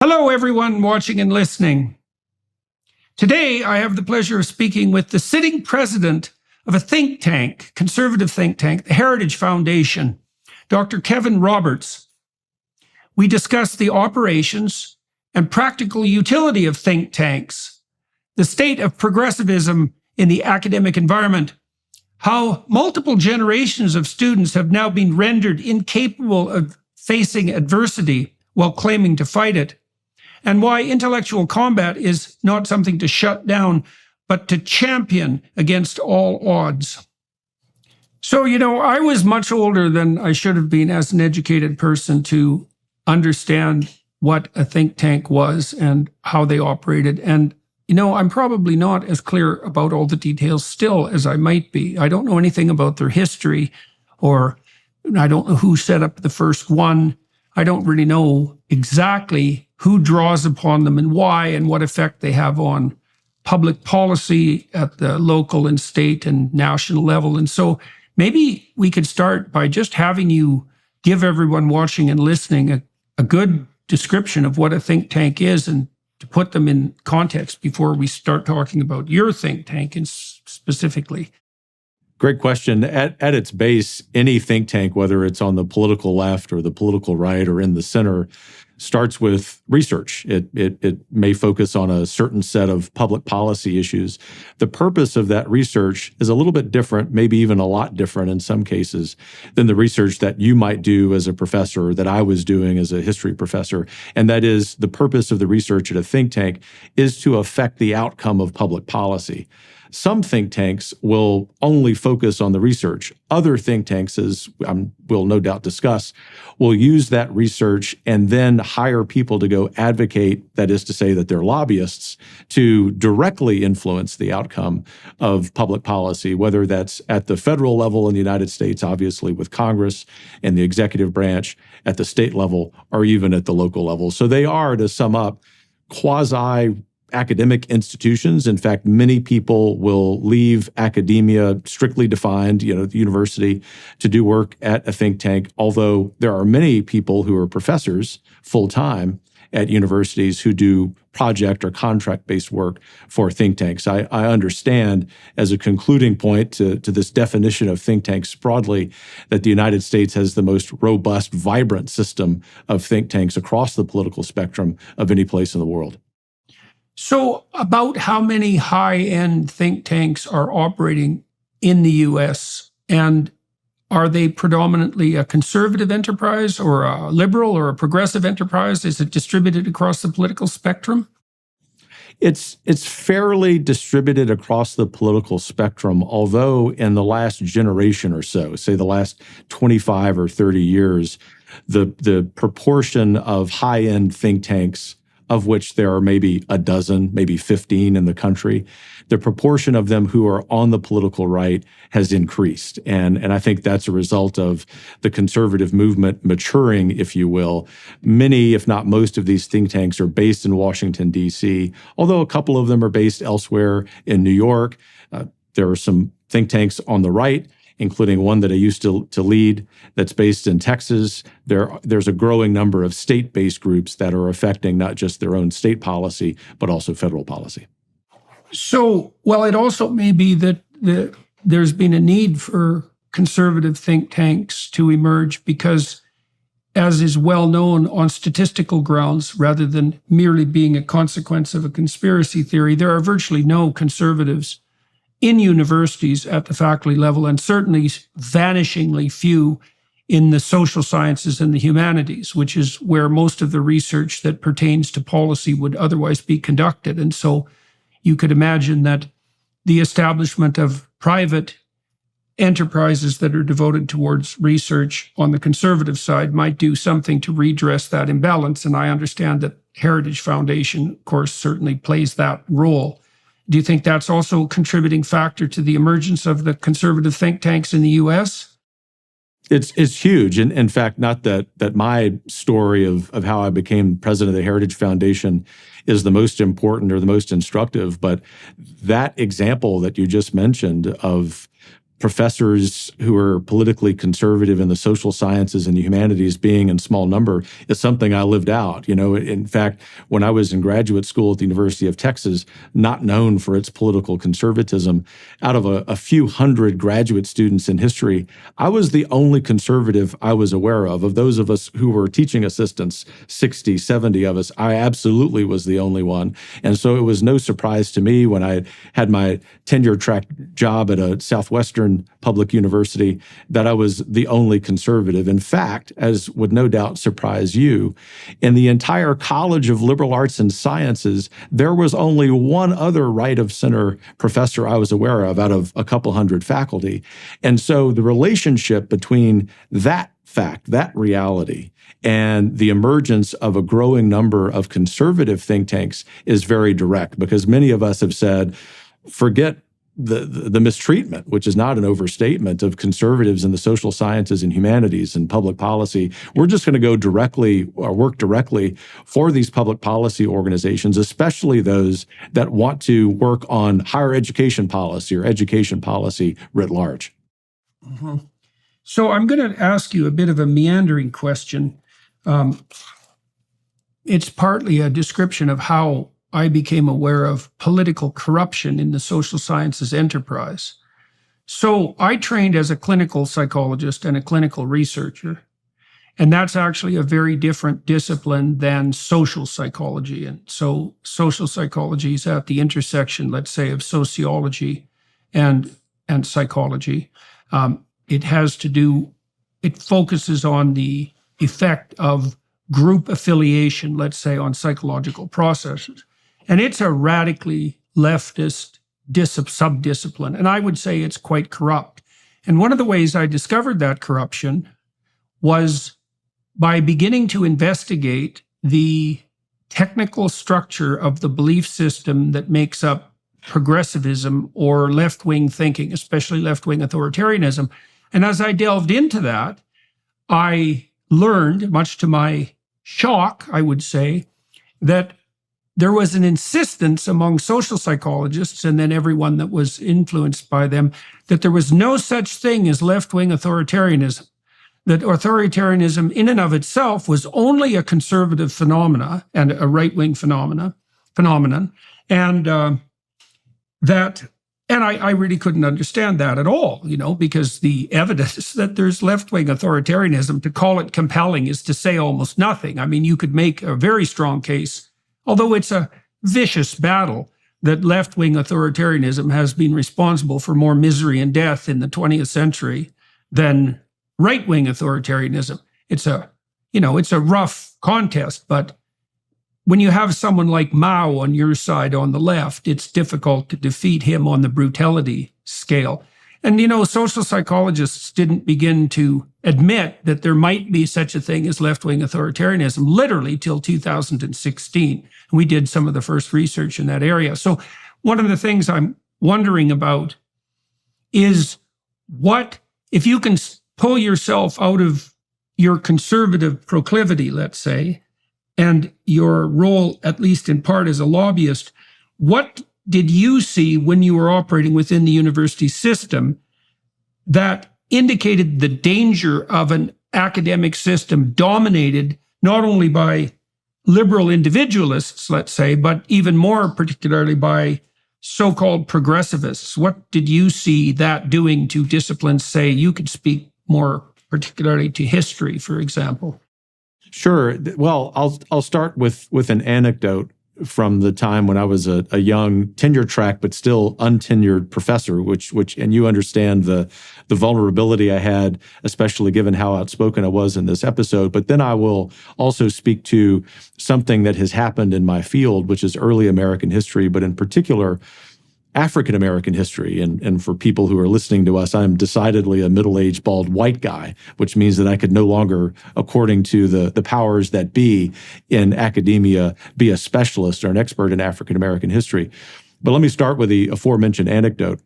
Hello, everyone watching and listening. Today, I have the pleasure of speaking with the sitting president of a think tank, conservative think tank, the Heritage Foundation, Dr. Kevin Roberts. We discuss the operations and practical utility of think tanks, the state of progressivism in the academic environment, how multiple generations of students have now been rendered incapable of facing adversity while claiming to fight it, and why intellectual combat is not something to shut down, but to champion against all odds. So, I was much older than I should have been as an educated person to understand what a think tank was and how they operated. And, I'm probably not as clear about all the details still as I might be. I don't know anything about their history, or I don't know who set up the first one. I don't really know exactly who draws upon them and why, and what effect they have on public policy at the local and state and national level. And so maybe we could start by just having you give everyone watching and listening a good description of what a think tank is, and to put them in context before we start talking about your think tank and specifically. Great question. At its base, any think tank, whether it's on the political left or the political right or in the center, starts with research. It may focus on a certain set of public policy issues. The purpose of that research is a little bit different, maybe even a lot different in some cases, than the research that you might do as a professor, or that I was doing as a history professor. And that is, the purpose of the research at a think tank is to affect the outcome of public policy. Some think tanks will only focus on the research. Other think tanks, as we'll no doubt discuss, will use that research and then hire people to go advocate, that is to say that they're lobbyists, to directly influence the outcome of public policy, whether that's at the federal level in the United States, obviously with Congress and the executive branch, at the state level, or even at the local level. So they are, to sum up, quasi-academic institutions. In fact, many people will leave academia, strictly defined, the university, to do work at a think tank, although there are many people who are professors full-time at universities who do project or contract-based work for think tanks. I understand, as a concluding point to this definition of think tanks broadly, that the United States has the most robust, vibrant system of think tanks across the political spectrum of any place in the world. So about how many high-end think tanks are operating in the U.S., and are they predominantly a conservative enterprise or a liberal or a progressive enterprise? Is it distributed across the political spectrum? It's fairly distributed across the political spectrum, although in the last generation or so, say the last 25 or 30 years, the proportion of high-end think tanks, of which there are maybe a dozen, maybe 15 in the country, the proportion of them who are on the political right has increased. And I think that's a result of the conservative movement maturing, if you will. Many, if not most, of these think tanks are based in Washington, D.C., although a couple of them are based elsewhere in New York. There are some think tanks on the right, including one that I used to lead that's based in Texas. There's a growing number of state-based groups that are affecting not just their own state policy, but also federal policy. So, it also may be that there's been a need for conservative think tanks to emerge because, as is well known, on statistical grounds, rather than merely being a consequence of a conspiracy theory, there are virtually no conservatives in universities at the faculty level, and certainly vanishingly few in the social sciences and the humanities, which is where most of the research that pertains to policy would otherwise be conducted. And so you could imagine that the establishment of private enterprises that are devoted towards research on the conservative side might do something to redress that imbalance. And I understand that Heritage Foundation, of course, certainly plays that role. Do you think that's also a contributing factor to the emergence of the conservative think tanks in the U.S.? It's huge. And in fact, not that my story of how I became president of the Heritage Foundation is the most important or the most instructive, but that example that you just mentioned of professors who are politically conservative in the social sciences and the humanities being in small number is something I lived out. In fact, when I was in graduate school at the University of Texas, not known for its political conservatism, out of a few hundred graduate students in history, I was the only conservative I was aware of. Of those of us who were teaching assistants, 60, 70 of us, I absolutely was the only one. And so it was no surprise to me when I had my tenure track job at a Southwestern public university that I was the only conservative. In fact, as would no doubt surprise you, in the entire College of Liberal Arts and Sciences, there was only one other right-of-center professor I was aware of out of a couple hundred faculty. And so the relationship between that fact, that reality, and the emergence of a growing number of conservative think tanks is very direct, because many of us have said, forget the mistreatment, which is not an overstatement, of conservatives in the social sciences and humanities and public policy. We're just going to go directly or work directly for these public policy organizations, especially those that want to work on higher education policy or education policy writ large. Mm-hmm. So I'm going to ask you a bit of a meandering question. It's partly a description of how I became aware of political corruption in the social sciences enterprise. So I trained as a clinical psychologist and a clinical researcher, and that's actually a very different discipline than social psychology. And so social psychology is at the intersection, let's say, of sociology and psychology. It focuses on the effect of group affiliation, let's say, on psychological processes. And it's a radically leftist subdiscipline. And I would say it's quite corrupt. And one of the ways I discovered that corruption was by beginning to investigate the technical structure of the belief system that makes up progressivism or left-wing thinking, especially left-wing authoritarianism. And as I delved into that, I learned, much to my shock, I would say, that there was an insistence among social psychologists and then everyone that was influenced by them that there was no such thing as left-wing authoritarianism, that authoritarianism in and of itself was only a conservative phenomena and a right-wing phenomenon, and I really couldn't understand that at all, because the evidence that there's left-wing authoritarianism, to call it compelling is to say almost nothing. I mean, you could make a very strong case, although it's a vicious battle, that left-wing authoritarianism has been responsible for more misery and death in the 20th century than right-wing authoritarianism. It's a rough contest, but when you have someone like Mao on your side on the left, it's difficult to defeat him on the brutality scale. And, social psychologists didn't begin to admit that there might be such a thing as left-wing authoritarianism literally till 2016. And we did some of the first research in that area. So one of the things I'm wondering about is if you can pull yourself out of your conservative proclivity, let's say, and your role, at least in part as a lobbyist, what did you see when you were operating within the university system that indicated the danger of an academic system dominated not only by liberal individualists, let's say, but even more particularly by so-called progressivists? What did you see that doing to disciplines? Say, you could speak more particularly to history, for example. Sure. Well, I'll start with an anecdote from the time when I was a young tenure track but still untenured professor, which and you understand the vulnerability I had, especially given how outspoken I was in this episode. But then I will also speak to something that has happened in my field, which is early American history, but in particular African American history. And for people who are listening to us, I'm decidedly a middle-aged, bald white guy, which means that I could no longer, according to the powers that be in academia, be a specialist or an expert in African American history. But let me start with the aforementioned anecdote.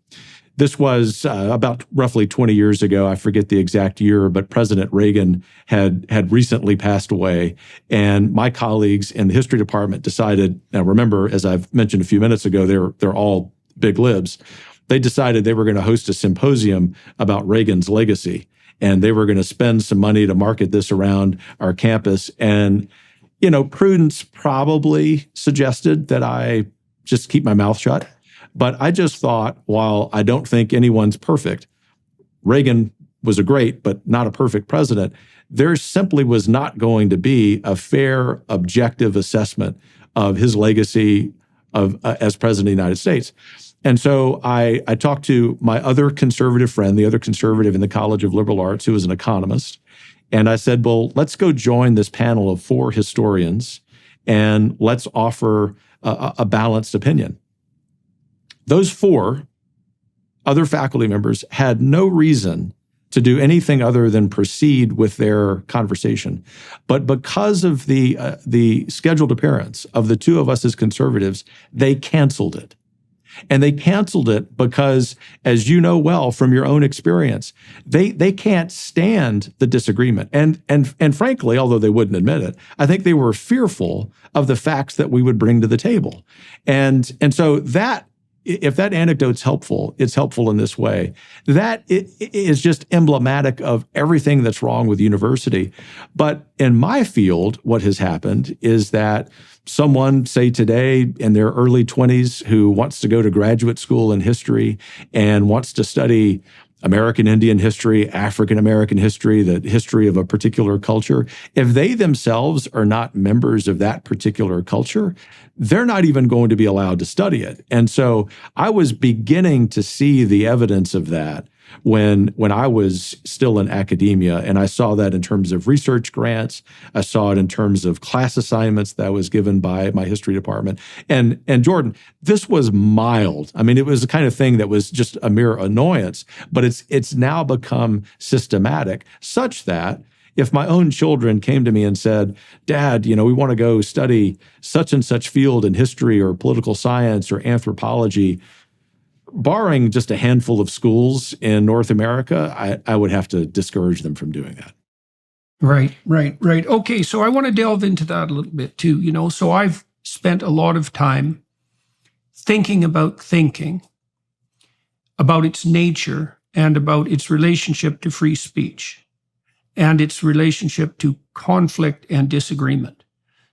This was about roughly 20 years ago. I forget the exact year, but President Reagan had recently passed away. And my colleagues in the history department decided, now remember, as I've mentioned a few minutes ago, they're all big libs. they decided they were going to host a symposium about Reagan's legacy. And they were going to spend some money to market this around our campus. And, prudence probably suggested that I just keep my mouth shut. But I just thought, while I don't think anyone's perfect, Reagan was a great but not a perfect president, there simply was not going to be a fair, objective assessment of his legacy as president of the United States. And so I talked to my other conservative friend, the other conservative in the College of Liberal Arts, who was an economist. And I said, well, let's go join this panel of 4 historians and let's offer a balanced opinion. Those 4 other faculty members had no reason to do anything other than proceed with their conversation. But because of the scheduled appearance of the 2 of us as conservatives, they canceled it. And they canceled it because, as you know well from your own experience, they can't stand the disagreement. And frankly, although they wouldn't admit it, I think they were fearful of the facts that we would bring to the table. And so that, if that anecdote's helpful, it's helpful in this way. That is just emblematic of everything that's wrong with university. But in my field, what has happened is that someone, say today in their early 20s, who wants to go to graduate school in history and wants to study American Indian history, African American history, the history of a particular culture, if they themselves are not members of that particular culture, they're not even going to be allowed to study it. And so I was beginning to see the evidence of that when I was still in academia, and I saw that in terms of research grants. I saw it in terms of class assignments that was given by my history department. And Jordan, this was mild. I mean, it was the kind of thing that was just a mere annoyance, but it's now become systematic, such that if my own children came to me and said, Dad, we want to go study such and such field in history or political science or anthropology, barring just a handful of schools in North America, I would have to discourage them from doing that. Right. Okay, so I want to delve into that a little bit too. So I've spent a lot of time thinking about thinking, about its nature, and about its relationship to free speech, and its relationship to conflict and disagreement.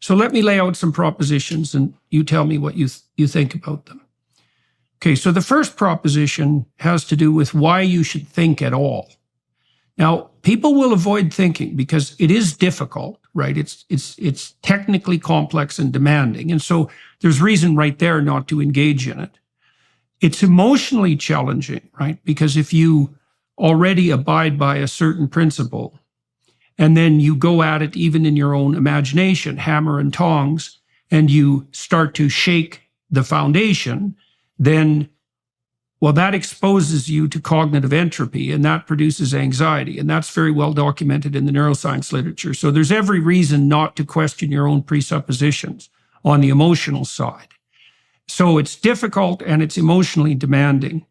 So let me lay out some propositions, and you tell me what you think about them. Okay, so the first proposition has to do with why you should think at all. Now, people will avoid thinking because it is difficult, right? It's technically complex and demanding. And so there's reason right there not to engage in it. It's emotionally challenging, right? Because if you already abide by a certain principle, and then you go at it even in your own imagination, hammer and tongs, and you start to shake the foundation, then, well, that exposes you to cognitive entropy, and that produces anxiety. And that's very well documented in the neuroscience literature. So there's every reason not to question your own presuppositions on the emotional side. So it's difficult and it's emotionally demanding.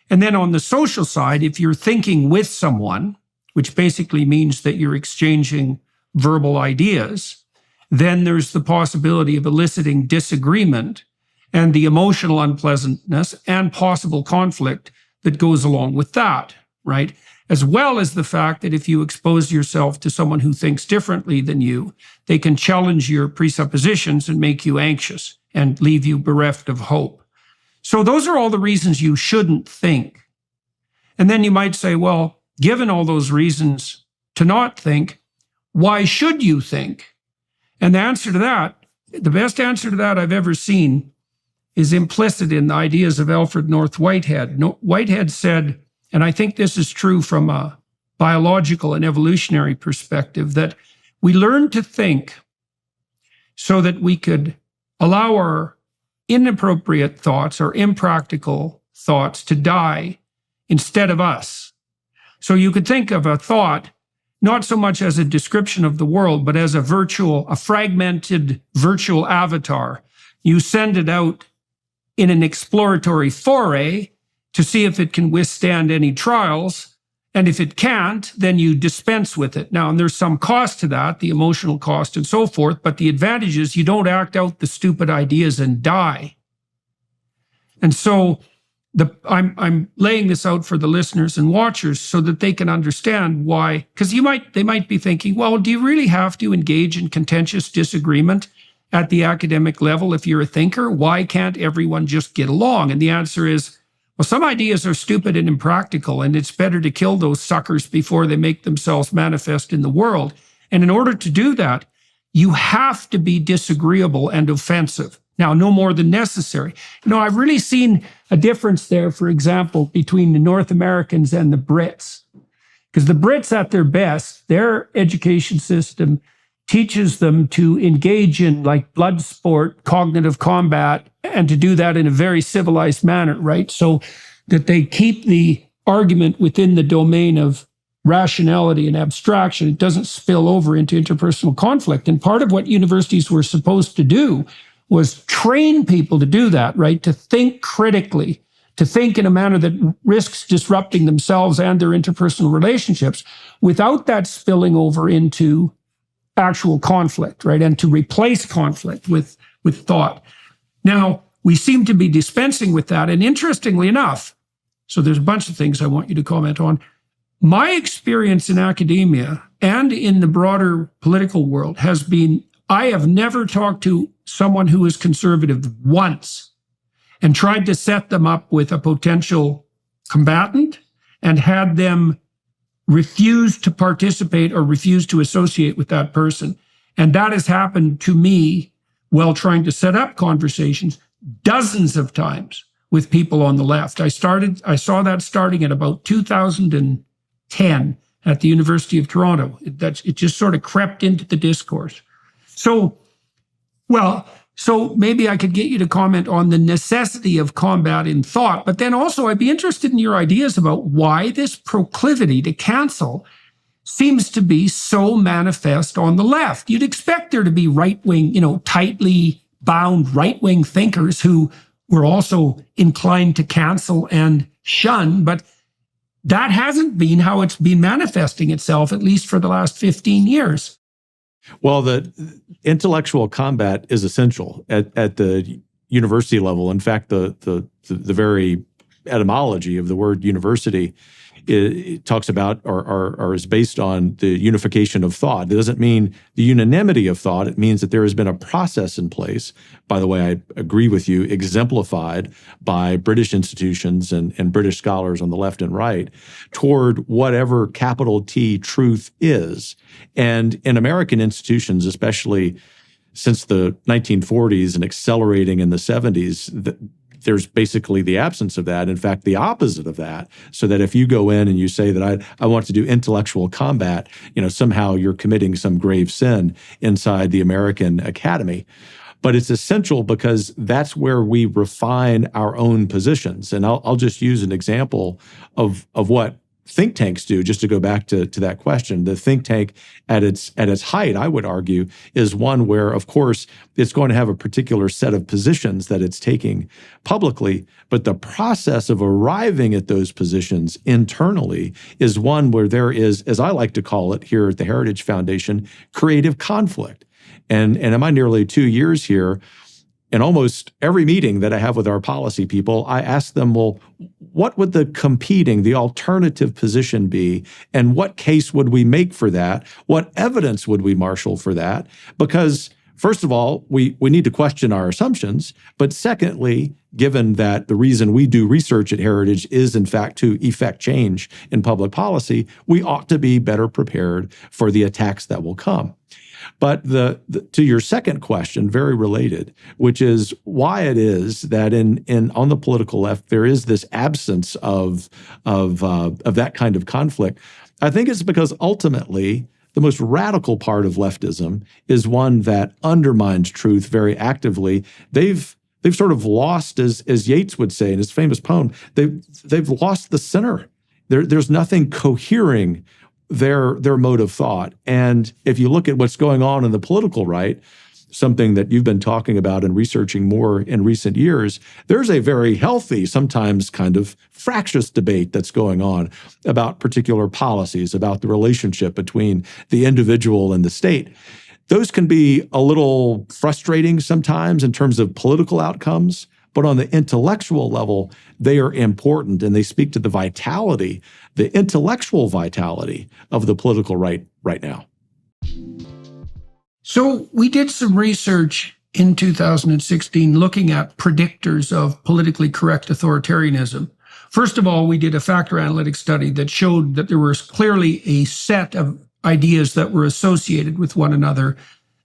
And then on the social side, if you're thinking with someone, which basically means that you're exchanging verbal ideas, then there's the possibility of eliciting disagreement and the emotional unpleasantness and possible conflict that goes along with that, right? As well as the fact that if you expose yourself to someone who thinks differently than you, they can challenge your presuppositions and make you anxious and leave you bereft of hope. So those are all the reasons you shouldn't think. And then you might say, well, given all those reasons to not think, why should you think? And the answer to that, the best answer to that I've ever seen, is implicit in the ideas of Alfred North Whitehead. Whitehead said, and I think this is true from a biological and evolutionary perspective, that we learned to think so that we could allow our inappropriate thoughts or impractical thoughts to die instead of us. So you could think of a thought not so much as a description of the world, but as a fragmented virtual avatar. You send it out in an exploratory foray to see if it can withstand any trials. And if it can't, then you dispense with it. Now, and there's some cost to that, the emotional cost and so forth, but the advantage is you don't act out the stupid ideas and die. And so I'm laying this out for the listeners and watchers so that they can understand why, because they might be thinking, well, do you really have to engage in contentious disagreement at the academic level if you're a thinker? Why can't everyone just get along? And the answer is, well, some ideas are stupid and impractical, and it's better to kill those suckers before they make themselves manifest in the world. And in order to do that, you have to be disagreeable and offensive. Now, no more than necessary. I've really seen a difference there, for example, between the North Americans and the Brits. Because the Brits, at their best, their education system teaches them to engage in like blood sport, cognitive combat, and to do that in a very civilized manner, right? So that they keep the argument within the domain of rationality and abstraction. It doesn't spill over into interpersonal conflict. And part of what universities were supposed to do was train people to do that, right? To think critically, to think in a manner that risks disrupting themselves and their interpersonal relationships without that spilling over into actual conflict, right? And to replace conflict with thought. Now, we seem to be dispensing with that. And interestingly enough, so there's a bunch of things I want you to comment on. My experience in academia and in the broader political world has been, I have never talked to someone who is conservative once and tried to set them up with a potential combatant and had them refuse to participate or refuse to associate with that person. And that has happened to me while trying to set up conversations dozens of times with people on the left. I saw that starting at about 2010 at the University of Toronto. It just sort of crept into the discourse. So maybe I could get you to comment on the necessity of combat in thought, but then also I'd be interested in your ideas about why this proclivity to cancel seems to be so manifest on the left. You'd expect there to be right-wing, tightly bound right-wing thinkers who were also inclined to cancel and shun, but that hasn't been how it's been manifesting itself, at least for the last 15 years. Well, the intellectual combat is essential at the university level. In fact, the very etymology of the word university it talks about or is based on the unification of thought. It doesn't mean the unanimity of thought. It means that there has been a process in place, by the way, I agree with you, exemplified by British institutions and British scholars on the left and right toward whatever capital T truth is. And in American institutions, especially since the 1940s and accelerating in the 70s, there's basically the absence of that. In fact, the opposite of that. So that if you go in and you say that I want to do intellectual combat, somehow you're committing some grave sin inside the American academy. But it's essential because that's where we refine our own positions. And I'll just use an example of what think tanks do, just to go back to that question. The think tank at its height, I would argue, is one where, of course, it's going to have a particular set of positions that it's taking publicly, but the process of arriving at those positions internally is one where there is, as I like to call it here at the Heritage Foundation, creative conflict. And in my nearly 2 years here, in almost every meeting that I have with our policy people, I ask them, well, what would the alternative position be? And what case would we make for that? What evidence would we marshal for that? Because first of all, we need to question our assumptions. But secondly, given that the reason we do research at Heritage is in fact to effect change in public policy, we ought to be better prepared for the attacks that will come. But to your second question, very related, which is why it is that on the political left there is this absence of that kind of conflict. I think it's because ultimately the most radical part of leftism is one that undermines truth very actively. They've sort of lost, as Yeats would say in his famous poem, they've lost the center. There's nothing cohering their mode of thought. And if you look at what's going on in the political right, something that you've been talking about and researching more in recent years, there's a very healthy, sometimes kind of fractious debate that's going on about particular policies, about the relationship between the individual and the state. Those can be a little frustrating sometimes in terms of political outcomes, But on the intellectual level, they are important, and they speak to the vitality, the intellectual vitality of the political right now. So we did some research in 2016 looking at predictors of politically correct authoritarianism. First of all, we did a factor analytic study that showed that there was clearly a set of ideas that were associated with one another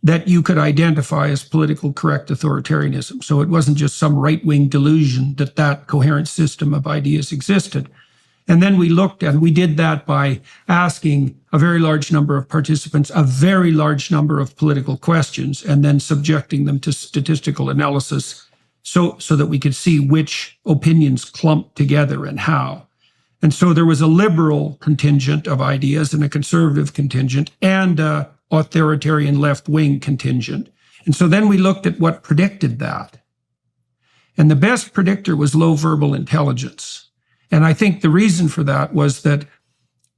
that you could identify as political correct authoritarianism. So it wasn't just some right-wing delusion that that coherent system of ideas existed. And then we looked, and we did that by asking a very large number of participants a very large number of political questions, and then subjecting them to statistical analysis so that we could see which opinions clumped together and how. And so there was a liberal contingent of ideas and a conservative contingent and an authoritarian left-wing contingent. And so then we looked at what predicted that. And the best predictor was low verbal intelligence. And I think the reason for that was that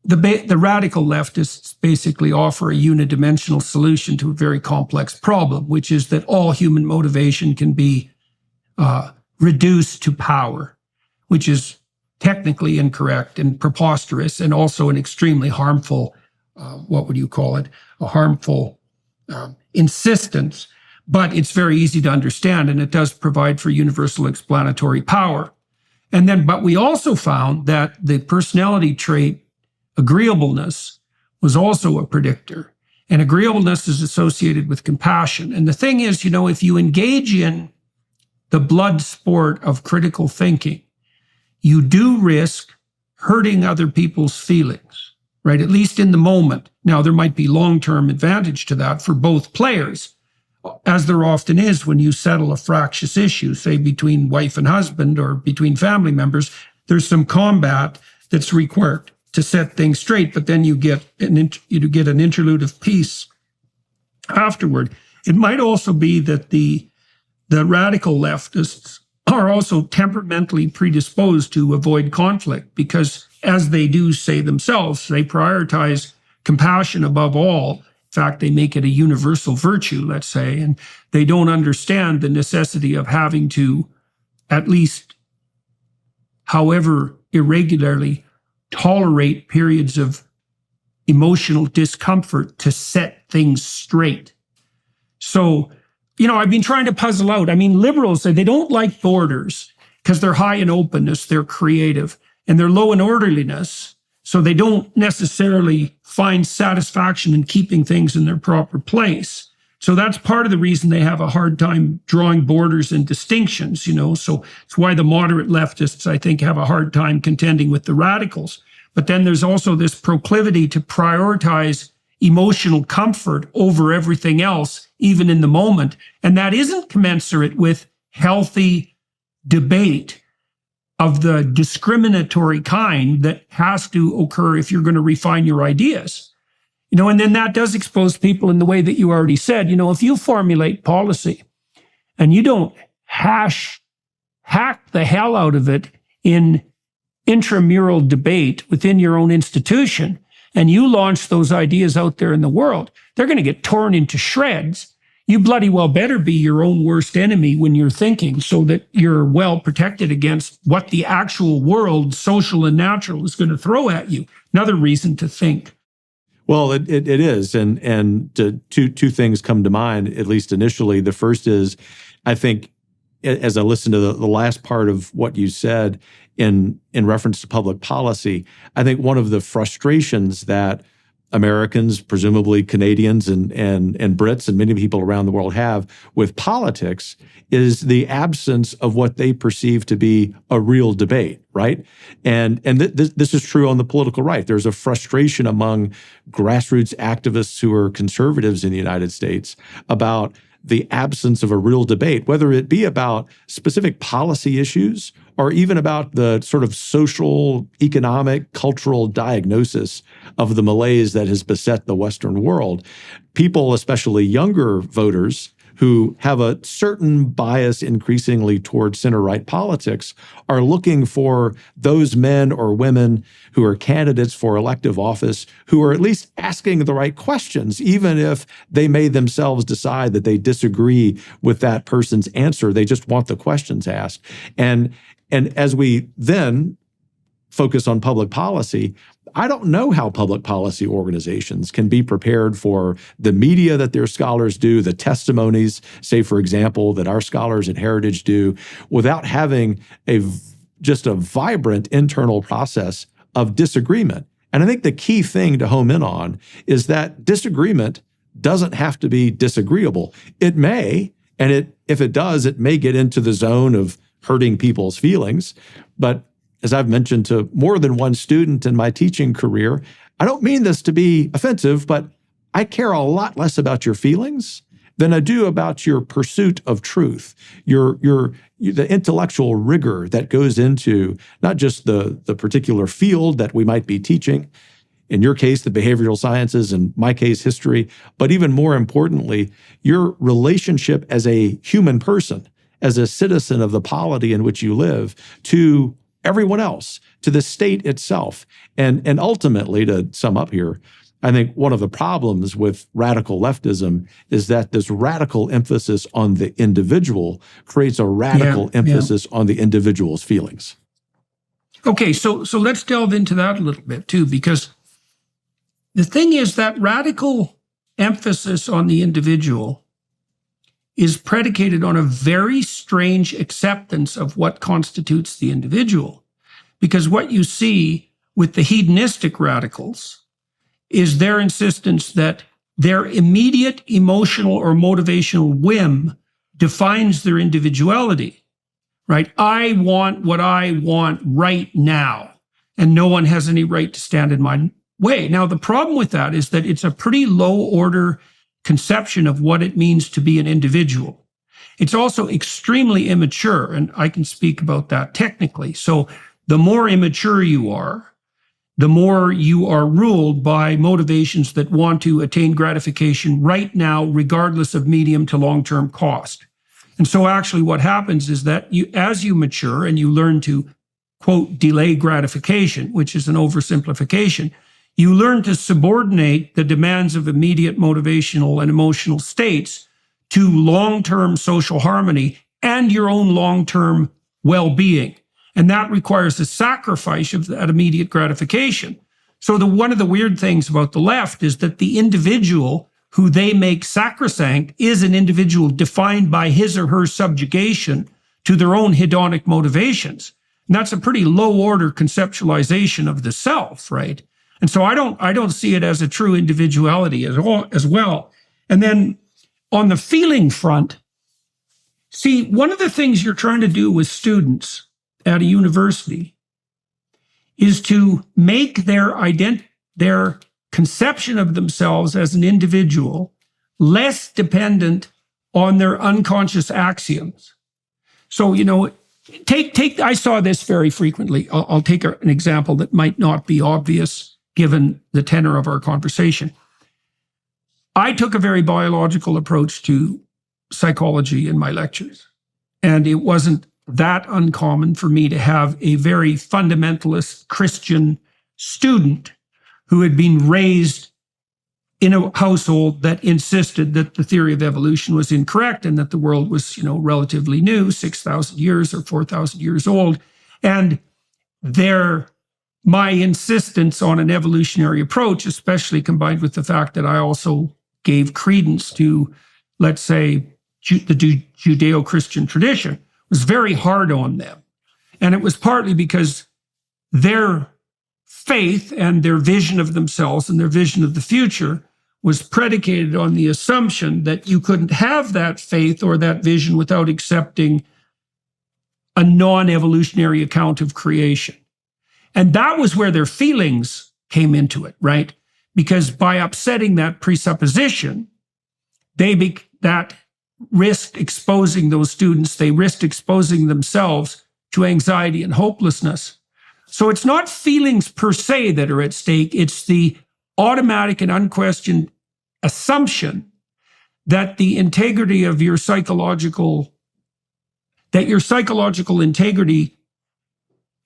the radical leftists basically offer a unidimensional solution to a very complex problem, which is that all human motivation can be reduced to power, which is technically incorrect and preposterous, and also an extremely harmful, what would you call it, a harmful insistence. But it's very easy to understand, and it does provide for universal explanatory power. But we also found that the personality trait agreeableness was also a predictor. And agreeableness is associated with compassion. And the thing is, if you engage in the blood sport of critical thinking, you do risk hurting other people's feelings, right? At least in the moment. Now, there might be long-term advantage to that for both players, as there often is when you settle a fractious issue, say between wife and husband or between family members. There's some combat that's required to set things straight, but then you get an interlude of peace afterward. It might also be that the radical leftists are also temperamentally predisposed to avoid conflict because, as they do say themselves, they prioritize compassion above all. In fact, they make it a universal virtue, let's say, and they don't understand the necessity of having to, at least however irregularly, tolerate periods of emotional discomfort to set things straight. So, I've been trying to puzzle out. Liberals say they don't like borders because they're high in openness, they're creative, and they're low in orderliness. So they don't necessarily find satisfaction in keeping things in their proper place. So that's part of the reason they have a hard time drawing borders and distinctions, So it's why the moderate leftists, I think, have a hard time contending with the radicals. But then there's also this proclivity to prioritize emotional comfort over everything else, even in the moment. And that isn't commensurate with healthy debate of the discriminatory kind that has to occur if you're going to refine your ideas. And then that does expose people in the way that you already said. If you formulate policy and you don't hack the hell out of it in intramural debate within your own institution, and you launch those ideas out there in the world, they're going to get torn into shreds. You bloody well better be your own worst enemy when you're thinking, so that you're well protected against what the actual world, social and natural, is going to throw at you. Another reason to think. Well, it is. And two things come to mind, at least initially. The first is, I think, as I listened to the last part of what you said in reference to public policy, I think one of the frustrations that Americans, presumably Canadians and Brits and many people around the world have with politics is the absence of what they perceive to be a real debate, right? And this is true on the political right. There's a frustration among grassroots activists who are conservatives in the United States about the absence of a real debate, whether it be about specific policy issues or even about the sort of social, economic, cultural diagnosis of the malaise that has beset the Western world. People, especially younger voters who have a certain bias increasingly toward center-right politics are looking for those men or women who are candidates for elective office who are at least asking the right questions, even if they may themselves decide that they disagree with that person's answer. They just want the questions asked. And as we then focus on public policy, I don't know how public policy organizations can be prepared for the media that their scholars do, the testimonies, say, for example, that our scholars at Heritage do, without having just a vibrant internal process of disagreement. And I think the key thing to home in on is that disagreement doesn't have to be disagreeable. It may, and if it does, it may get into the zone of hurting people's feelings. But as I've mentioned to more than one student in my teaching career, I don't mean this to be offensive, but I care a lot less about your feelings than I do about your pursuit of truth, the intellectual rigor that goes into not just the particular field that we might be teaching, in your case, the behavioral sciences, in my case, history, but even more importantly, your relationship as a human person, as a citizen of the polity in which you live, to everyone else, to the state itself. And ultimately, to sum up here, I think one of the problems with radical leftism is that this radical emphasis on the individual creates a radical emphasis on the individual's feelings. Okay, so let's delve into that a little bit too, because the thing is that radical emphasis on the individual is predicated on a very strange acceptance of what constitutes the individual. Because what you see with the hedonistic radicals is their insistence that their immediate emotional or motivational whim defines their individuality, right? I want what I want right now, and no one has any right to stand in my way. Now, the problem with that is that it's a pretty low order conception of what it means to be an individual. It's also extremely immature, and I can speak about that technically. So the more immature you are, the more you are ruled by motivations that want to attain gratification right now, regardless of medium to long-term cost. And so actually what happens is that as you mature and you learn to, quote, delay gratification, which is an oversimplification, you learn to subordinate the demands of immediate motivational and emotional states to long-term social harmony and your own long-term well-being. And that requires a sacrifice of that immediate gratification. So one of the weird things about the left is that the individual who they make sacrosanct is an individual defined by his or her subjugation to their own hedonic motivations. And that's a pretty low-order conceptualization of the self, right? And so I don't see it as a true individuality as well. And then on the feeling front, see, one of the things you're trying to do with students at a university is to make their conception of themselves as an individual less dependent on their unconscious axioms. So, I saw this very frequently. I'll take an example that might not be obvious given the tenor of our conversation. I took a very biological approach to psychology in my lectures, and it wasn't that uncommon for me to have a very fundamentalist Christian student who had been raised in a household that insisted that the theory of evolution was incorrect and that the world was, relatively new, 6,000 years or 4,000 years old. And my insistence on an evolutionary approach, especially combined with the fact that I also gave credence to, let's say, the Judeo-Christian tradition, was very hard on them. And it was partly because their faith and their vision of themselves and their vision of the future was predicated on the assumption that you couldn't have that faith or that vision without accepting a non-evolutionary account of creation. And that was where their feelings came into it, right? Because by upsetting that presupposition, that risked exposing those students, they risked exposing themselves to anxiety and hopelessness. So it's not feelings per se that are at stake, it's the automatic and unquestioned assumption that the integrity of your psychological integrity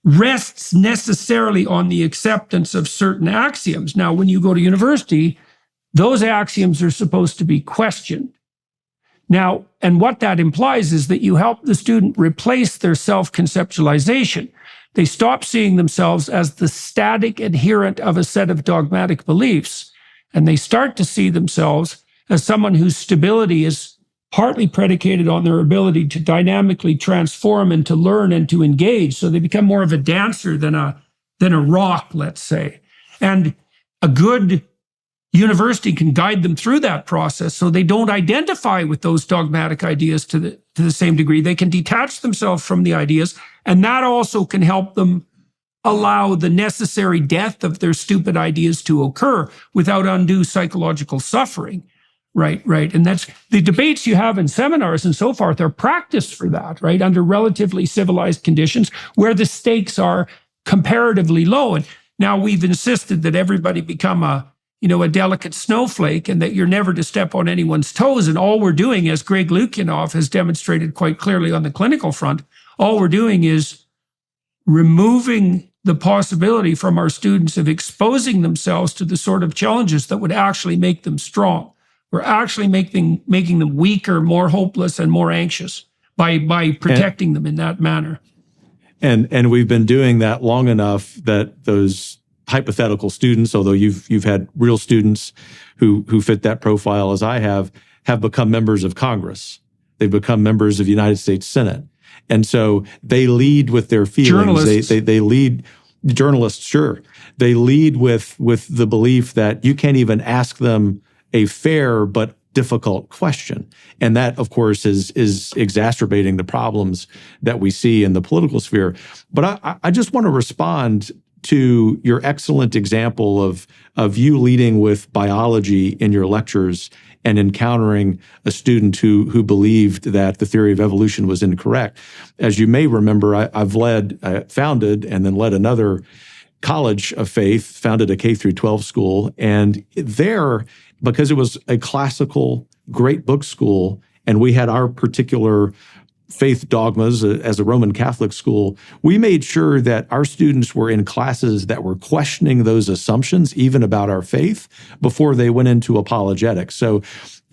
rests necessarily on the acceptance of certain axioms. Now, when you go to university, those axioms are supposed to be questioned. Now, and what that implies is that you help the student replace their self-conceptualization. They stop seeing themselves as the static adherent of a set of dogmatic beliefs, and they start to see themselves as someone whose stability is partly predicated on their ability to dynamically transform and to learn and to engage. So they become more of a dancer than a rock, let's say. And a good university can guide them through that process so they don't identify with those dogmatic ideas to the same degree. They can detach themselves from the ideas, and that also can help them allow the necessary death of their stupid ideas to occur without undue psychological suffering. Right. And that's the debates you have in seminars and so forth are practiced for that, right? Under relatively civilized conditions where the stakes are comparatively low. And now we've insisted that everybody become a delicate snowflake and that you're never to step on anyone's toes. And all we're doing, as Greg Lukianoff has demonstrated quite clearly on the clinical front, all we're doing is removing the possibility from our students of exposing themselves to the sort of challenges that would actually make them strong. We're actually making them weaker, more hopeless, and more anxious by protecting them in that manner. And we've been doing that long enough that those hypothetical students, although you've had real students who fit that profile as I have become members of Congress. They've become members of the United States Senate. And so they lead with their feelings. Journalists. They lead, journalists, sure. They lead with the belief that you can't even ask them a fair but difficult question. And that, of course, is exacerbating the problems that we see in the political sphere. But I just want to respond to your excellent example of you leading with biology in your lectures and encountering a student who believed that the theory of evolution was incorrect. As you may remember, I've founded and then led another college of faith, founded a K through 12 school, and there, because it was a classical, great book school, and we had our particular faith dogmas as a Roman Catholic school, we made sure that our students were in classes that were questioning those assumptions, even about our faith, before they went into apologetics. So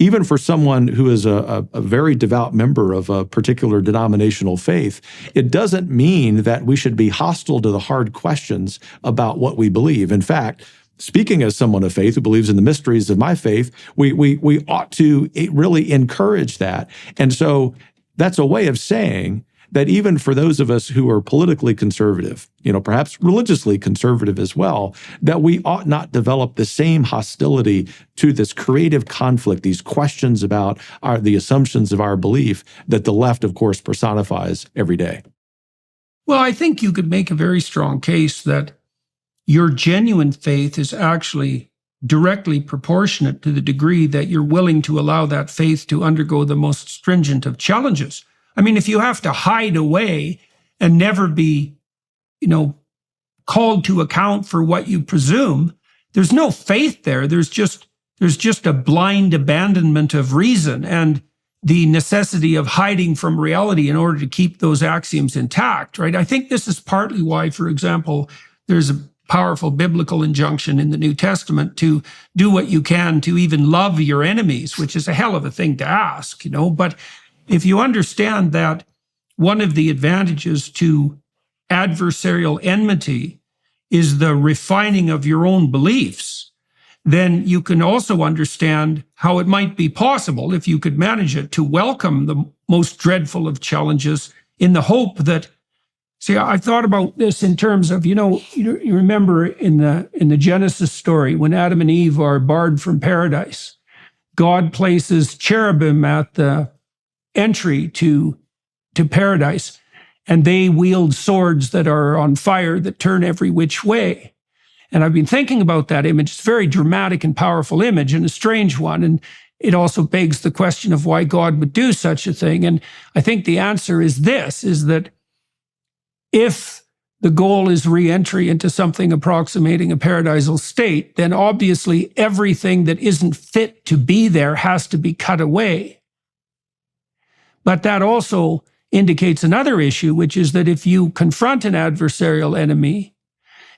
even for someone who is a very devout member of a particular denominational faith, it doesn't mean that we should be hostile to the hard questions about what we believe. In fact, speaking as someone of faith who believes in the mysteries of my faith, we ought to really encourage that. And so that's a way of saying that even for those of us who are politically conservative, perhaps religiously conservative as well, that we ought not develop the same hostility to this creative conflict, these questions about the assumptions of our belief that the left, of course, personifies every day. Well, I think you could make a very strong case that your genuine faith is actually directly proportionate to the degree that you're willing to allow that faith to undergo the most stringent of challenges. I mean, if you have to hide away and never be, called to account for what you presume, there's no faith there. There's just a blind abandonment of reason and the necessity of hiding from reality in order to keep those axioms intact, right? I think this is partly why, for example, there's a powerful biblical injunction in the New Testament to do what you can to even love your enemies, which is a hell of a thing to ask, But if you understand that one of the advantages to adversarial enmity is the refining of your own beliefs, then you can also understand how it might be possible, if you could manage it, to welcome the most dreadful of challenges in the hope that, see, I thought about this in terms of, you remember in the Genesis story, when Adam and Eve are barred from paradise, God places cherubim at the entry to paradise, and they wield swords that are on fire that turn every which way. And I've been thinking about that image. It's a very dramatic and powerful image and a strange one. And it also begs the question of why God would do such a thing. And I think the answer is this, is that if the goal is re-entry into something approximating a paradisal state, then obviously everything that isn't fit to be there has to be cut away. But that also indicates another issue, which is that if you confront an adversarial enemy,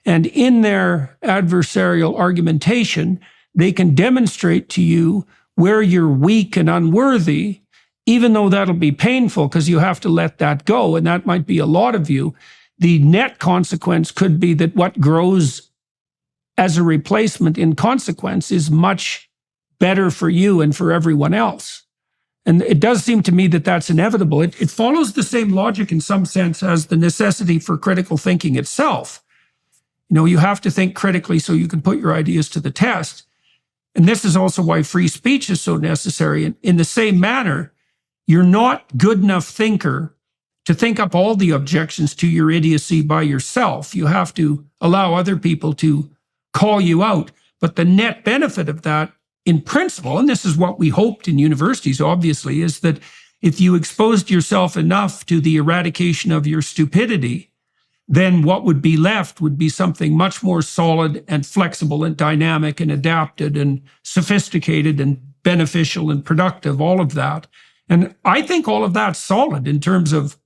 and in their adversarial argumentation, they can demonstrate to you where you're weak and unworthy, even though that'll be painful because you have to let that go, and that might be a lot of you, the net consequence could be that what grows as a replacement in consequence is much better for you and for everyone else. And it does seem to me that that's inevitable. It follows the same logic in some sense as the necessity for critical thinking itself. You have to think critically so you can put your ideas to the test. And this is also why free speech is so necessary. In the same manner, you're not good enough thinker to think up all the objections to your idiocy by yourself. You have to allow other people to call you out. But the net benefit of that, in principle, and this is what we hoped in universities, obviously, is that if you exposed yourself enough to the eradication of your stupidity, then what would be left would be something much more solid and flexible and dynamic and adapted and sophisticated and beneficial and productive, all of that. And I think all of that's solid in terms of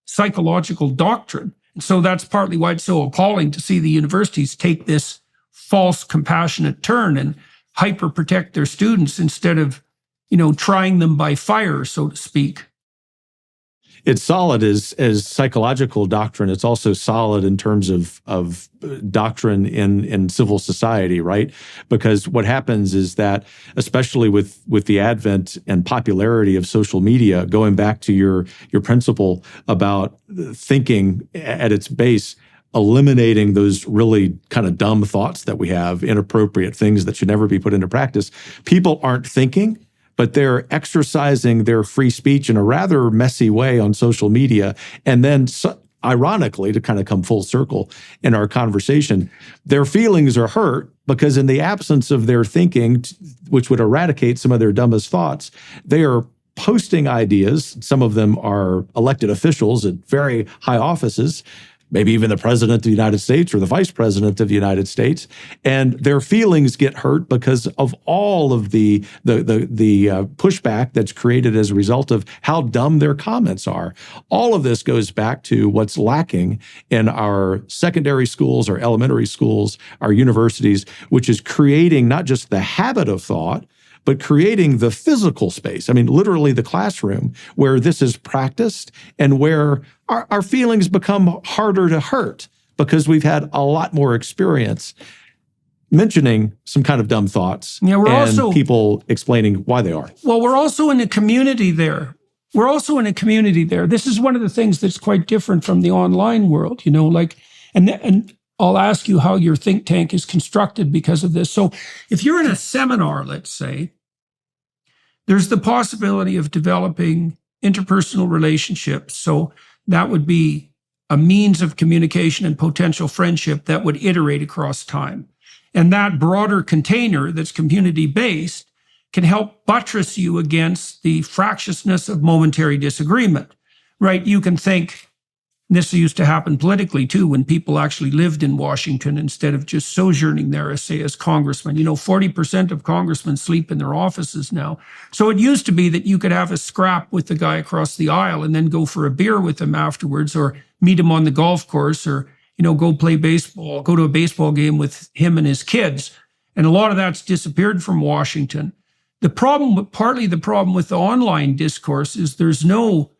psychological doctrine. And so that's partly why it's so appalling to see the universities take this false compassionate turn and hyper protect their students instead of, trying them by fire, so to speak. It's solid as psychological doctrine. It's also solid in terms of doctrine in civil society, right? Because what happens is that, especially with the advent and popularity of social media, going back to your principle about thinking at its base, eliminating those really kind of dumb thoughts that we have, inappropriate things that should never be put into practice. People aren't thinking, but they're exercising their free speech in a rather messy way on social media. And then, ironically, to kind of come full circle in our conversation, their feelings are hurt because in the absence of their thinking, which would eradicate some of their dumbest thoughts, they are posting ideas. Some of them are elected officials at very high offices, maybe even the president of the United States or the vice president of the United States, and their feelings get hurt because of all of the pushback that's created as a result of how dumb their comments are. All of this goes back to what's lacking in our secondary schools, our elementary schools, our universities, which is creating not just the habit of thought, but creating the physical space. I mean, literally the classroom where this is practiced and where our feelings become harder to hurt because we've had a lot more experience mentioning some kind of dumb thoughts and people explaining why they are. Well, we're also in a community there. This is one of the things that's quite different from the online world, and I'll ask you how your think tank is constructed because of this. So if you're in a seminar, let's say, there's the possibility of developing interpersonal relationships. So that would be a means of communication and potential friendship that would iterate across time. And that broader container that's community-based can help buttress you against the fractiousness of momentary disagreement, right? You can think, this used to happen politically too, when people actually lived in Washington instead of just sojourning there, say, as congressmen. 40% of congressmen sleep in their offices now. So it used to be that you could have a scrap with the guy across the aisle and then go for a beer with him afterwards, or meet him on the golf course, or, go play baseball, go to a baseball game with him and his kids. And a lot of that's disappeared from Washington. Partly the problem with the online discourse is there's no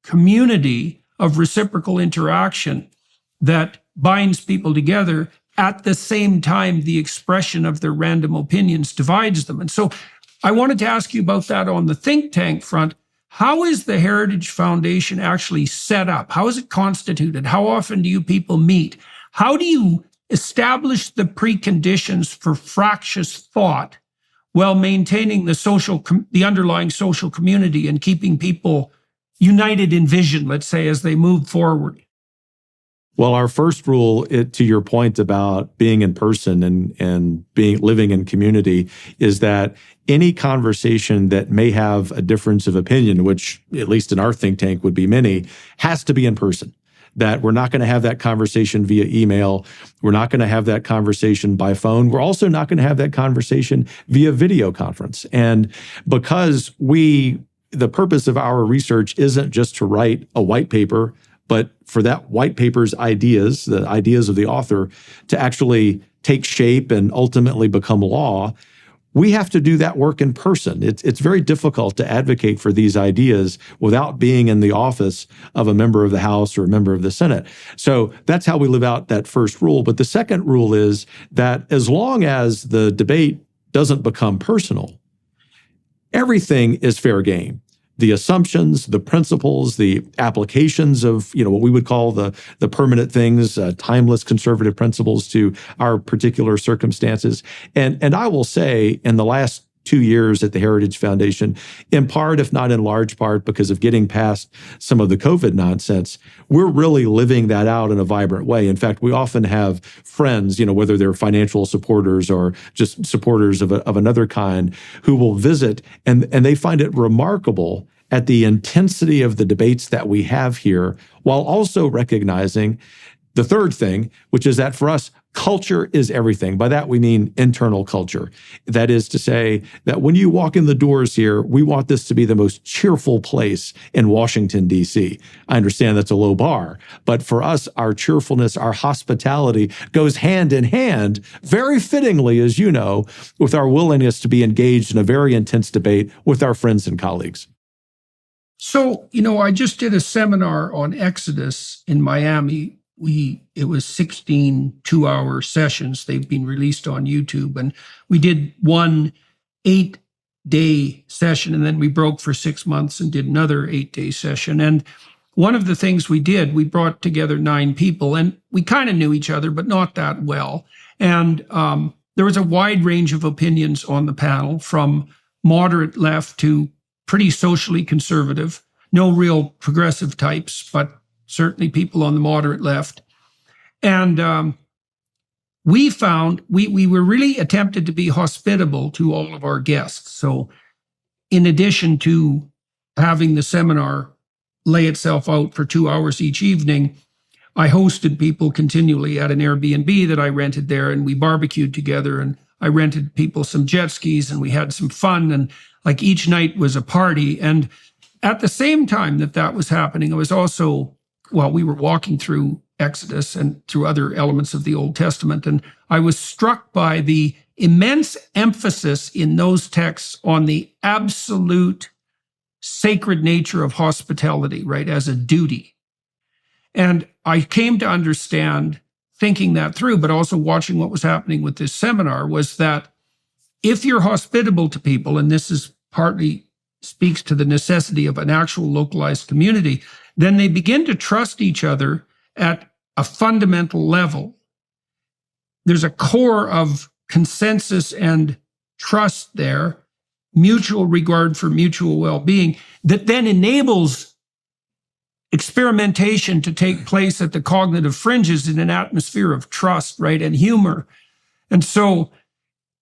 community of reciprocal interaction that binds people together. At the same time, the expression of their random opinions divides them. And so I wanted to ask you about that on the think tank front. How is the Heritage Foundation actually set up? How is it constituted? How often do you people meet? How do you establish the preconditions for fractious thought while maintaining the underlying social community and keeping people united in vision, let's say, as they move forward? Well, our first rule, to your point about being in person and living in community, is that any conversation that may have a difference of opinion, which at least in our think tank would be many, has to be in person. that we're not going to have that conversation via email. We're not going to have that conversation by phone. We're also not going to have that conversation via video conference. And because the purpose of our research isn't just to write a white paper, but for that white paper's ideas, the ideas of the author, to actually take shape and ultimately become law, we have to do that work in person. It's very difficult to advocate for these ideas without being in the office of a member of the House or a member of the Senate. So that's how we live out that first rule. But the second rule is that as long as the debate doesn't become personal, everything is fair game. The assumptions, the principles, the applications of what we would call the permanent things, timeless conservative principles to our particular circumstances. And I will say, in the last 2 years at the Heritage Foundation, in part, if not in large part, because of getting past some of the COVID nonsense, we're really living that out in a vibrant way. In fact, we often have friends, whether they're financial supporters or just supporters of another kind, who will visit, and they find it remarkable at the intensity of the debates that we have here, while also recognizing the third thing, which is that for us, culture is everything. By that, we mean internal culture. That is to say that when you walk in the doors here, we want this to be the most cheerful place in Washington, D.C. I understand that's a low bar, but for us, our cheerfulness, our hospitality goes hand in hand, very fittingly, as you know, with our willingness to be engaged in a very intense debate with our friends and colleagues. So, I just did a seminar on Exodus in Miami. It was 16 2-hour sessions. They've been released on YouTube. And we did one 8-day session, and then we broke for 6 months and did another 8-day session. And one of the things we did, we brought together 9 people, and we kind of knew each other, but not that well. And there was a wide range of opinions on the panel, from moderate left to pretty socially conservative. No real progressive types, but certainly people on the moderate left. And we found we were really attempted to be hospitable to all of our guests. So in addition to having the seminar lay itself out for 2 hours each evening, I hosted people continually at an Airbnb that I rented there, and we barbecued together, and I rented people some jet skis, and we had some fun, and like each night was a party. And at the same time that was happening, I was also, we were walking through Exodus and through other elements of the Old Testament, and I was struck by the immense emphasis in those texts on the absolute sacred nature of hospitality, right, as a duty. And I came to understand, thinking that through, but also watching what was happening with this seminar, was that if you're hospitable to people, and this is partly speaks to the necessity of an actual localized community, then they begin to trust each other at a fundamental level. There's a core of consensus and trust there, mutual regard for mutual well-being, that then enables experimentation to take place at the cognitive fringes in an atmosphere of trust, right, and humor. And so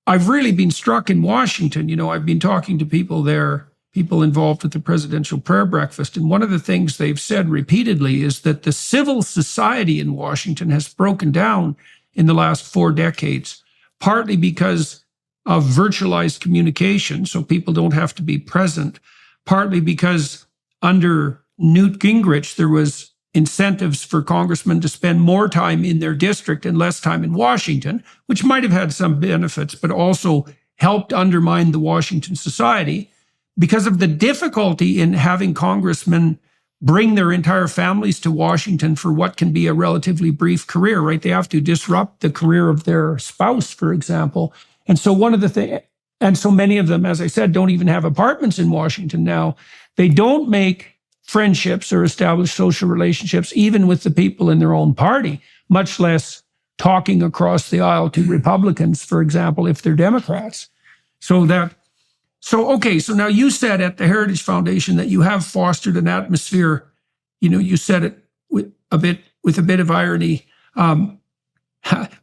I've really been struck in Washington. I've been talking to people there, people involved with the presidential prayer breakfast, and one of the things they've said repeatedly is that the civil society in Washington has broken down in the last 4 decades, partly because of virtualized communication, so people don't have to be present, partly because under Newt Gingrich, there was incentives for congressmen to spend more time in their district and less time in Washington, which might have had some benefits, but also helped undermine the Washington society because of the difficulty in having congressmen bring their entire families to Washington for what can be a relatively brief career, right? They have to disrupt the career of their spouse, for example. And so and so many of them, as I said, don't even have apartments in Washington now. They don't make friendships or establish social relationships, even with the people in their own party, much less talking across the aisle to Republicans, for example, if they're Democrats. So now you said at the Heritage Foundation that you have fostered an atmosphere, you said it with a bit of irony,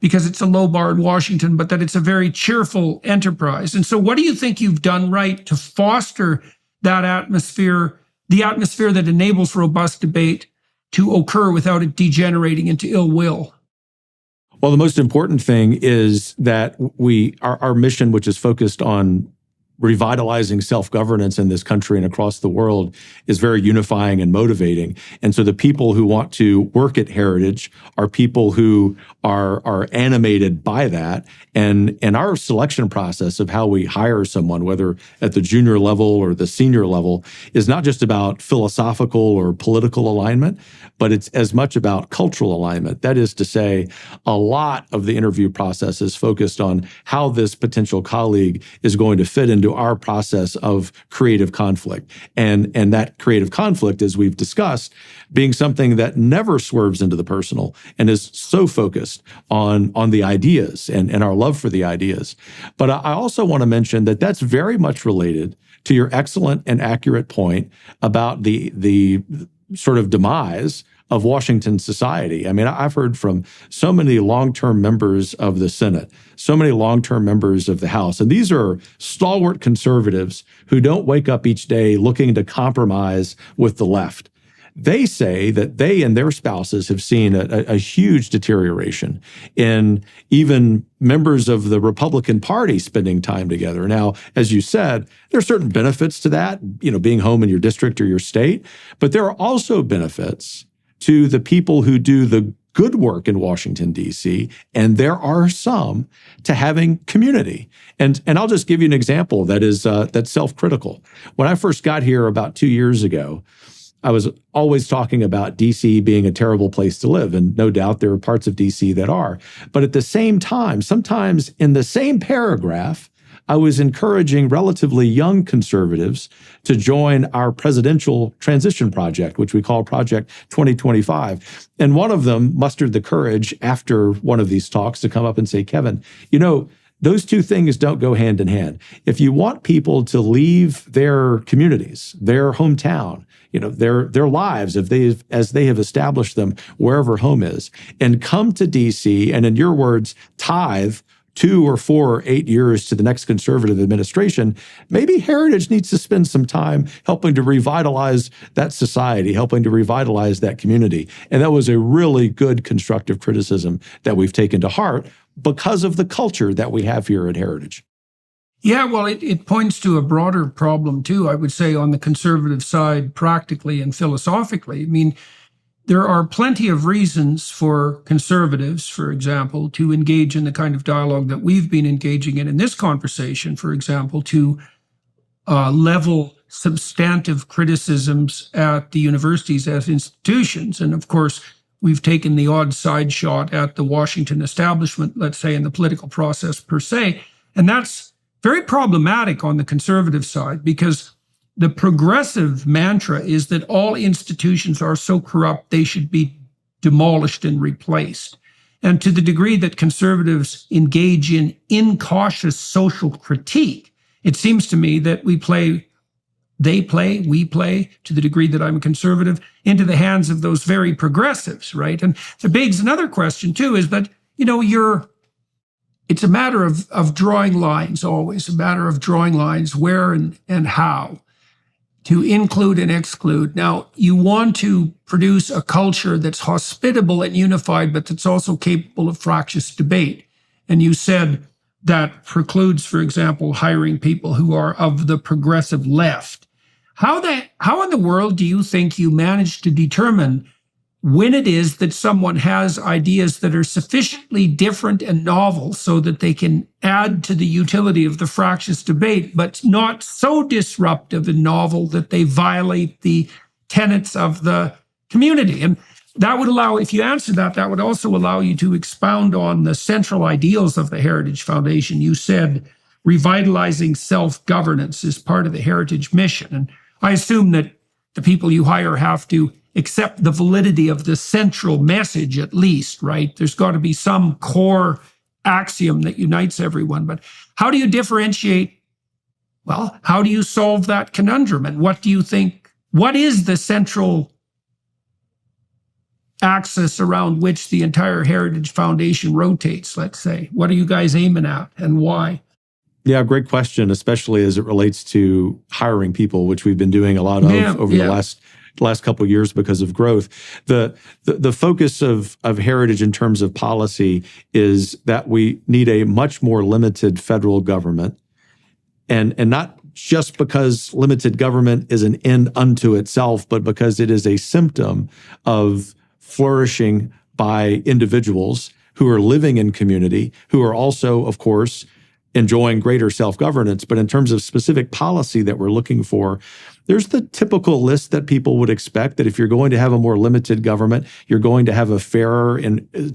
because it's a low bar in Washington, but that it's a very cheerful enterprise. And so what do you think you've done right to foster that atmosphere, the atmosphere that enables robust debate, to occur without it degenerating into ill will? Well, the most important thing is that our mission, which is focused on revitalizing self-governance in this country and across the world, is very unifying and motivating. And so the people who want to work at Heritage are people who are animated by that. And our selection process of how we hire someone, whether at the junior level or the senior level, is not just about philosophical or political alignment, but it's as much about cultural alignment. That is to say, a lot of the interview process is focused on how this potential colleague is going to fit into our process of creative conflict. And that creative conflict, as we've discussed, being something that never swerves into the personal and is so focused on the ideas and our love for the ideas. But I also want to mention that that's very much related to your excellent and accurate point about the sort of demise of Washington society. I mean, I've heard from so many long-term members of the Senate, so many long-term members of the House, and these are stalwart conservatives who don't wake up each day looking to compromise with the left. They say that they and their spouses have seen a huge deterioration in even members of the Republican Party spending time together. Now, as you said, there are certain benefits to that, being home in your district or your state, but there are also benefits to the people who do the good work in Washington, D.C., and there are some to having community. And I'll just give you an example that's self-critical. When I first got here about 2 years ago, I was always talking about D.C. being a terrible place to live, and no doubt there are parts of D.C. that are. But at the same time, sometimes in the same paragraph, I was encouraging relatively young conservatives to join our presidential transition project, which we call Project 2025. And one of them mustered the courage after one of these talks to come up and say, Kevin, those two things don't go hand in hand. If you want people to leave their communities, their hometown, their lives, as they have established them wherever home is, and come to DC and, in your words, tithe 2 or 4 or 8 years to the next conservative administration, maybe Heritage needs to spend some time helping to revitalize that society, helping to revitalize that community. And that was a really good constructive criticism that we've taken to heart because of the culture that we have here at Heritage. Yeah, well, it points to a broader problem, too, I would say, on the conservative side, practically and philosophically. I mean, there are plenty of reasons for conservatives, for example, to engage in the kind of dialogue that we've been engaging in this conversation, for example, to level substantive criticisms at the universities as institutions. And of course, we've taken the odd side shot at the Washington establishment, let's say, in the political process per se. And that's very problematic on the conservative side, because the progressive mantra is that all institutions are so corrupt they should be demolished and replaced. And to the degree that conservatives engage in incautious social critique, it seems to me that we play, to the degree that I'm a conservative, into the hands of those very progressives, right? And it begs another question, too, is that, it's a matter of drawing lines, always a matter of drawing lines where and how to include and exclude. Now, you want to produce a culture that's hospitable and unified, but that's also capable of fractious debate. And you said that precludes, for example, hiring people who are of the progressive left. How in the world do you think you manage to determine when it is that someone has ideas that are sufficiently different and novel so that they can add to the utility of the fractious debate, but not so disruptive and novel that they violate the tenets of the community? And that would allow, if you answer that, that would also allow you to expound on the central ideals of the Heritage Foundation. You said revitalizing self-governance is part of the Heritage mission. And I assume that the people you hire have to accept the validity of the central message, at least, right? There's got to be some core axiom that unites everyone. But how do you differentiate? Well, how do you solve that conundrum? And what do you think? What is the central axis around which the entire Heritage Foundation rotates, let's say? What are you guys aiming at and why? Yeah, great question, especially as it relates to hiring people, which we've been doing a lot of over the last last couple of years because of growth. The focus of heritage in terms of policy is that we need a much more limited federal government, and not just because limited government is an end unto itself, but because it is a symptom of flourishing by individuals who are living in community, who are also, of course, enjoying greater self-governance. But in terms of specific policy that we're looking for, there's the typical list that people would expect, that if you're going to have a more limited government, you're going to have a fairer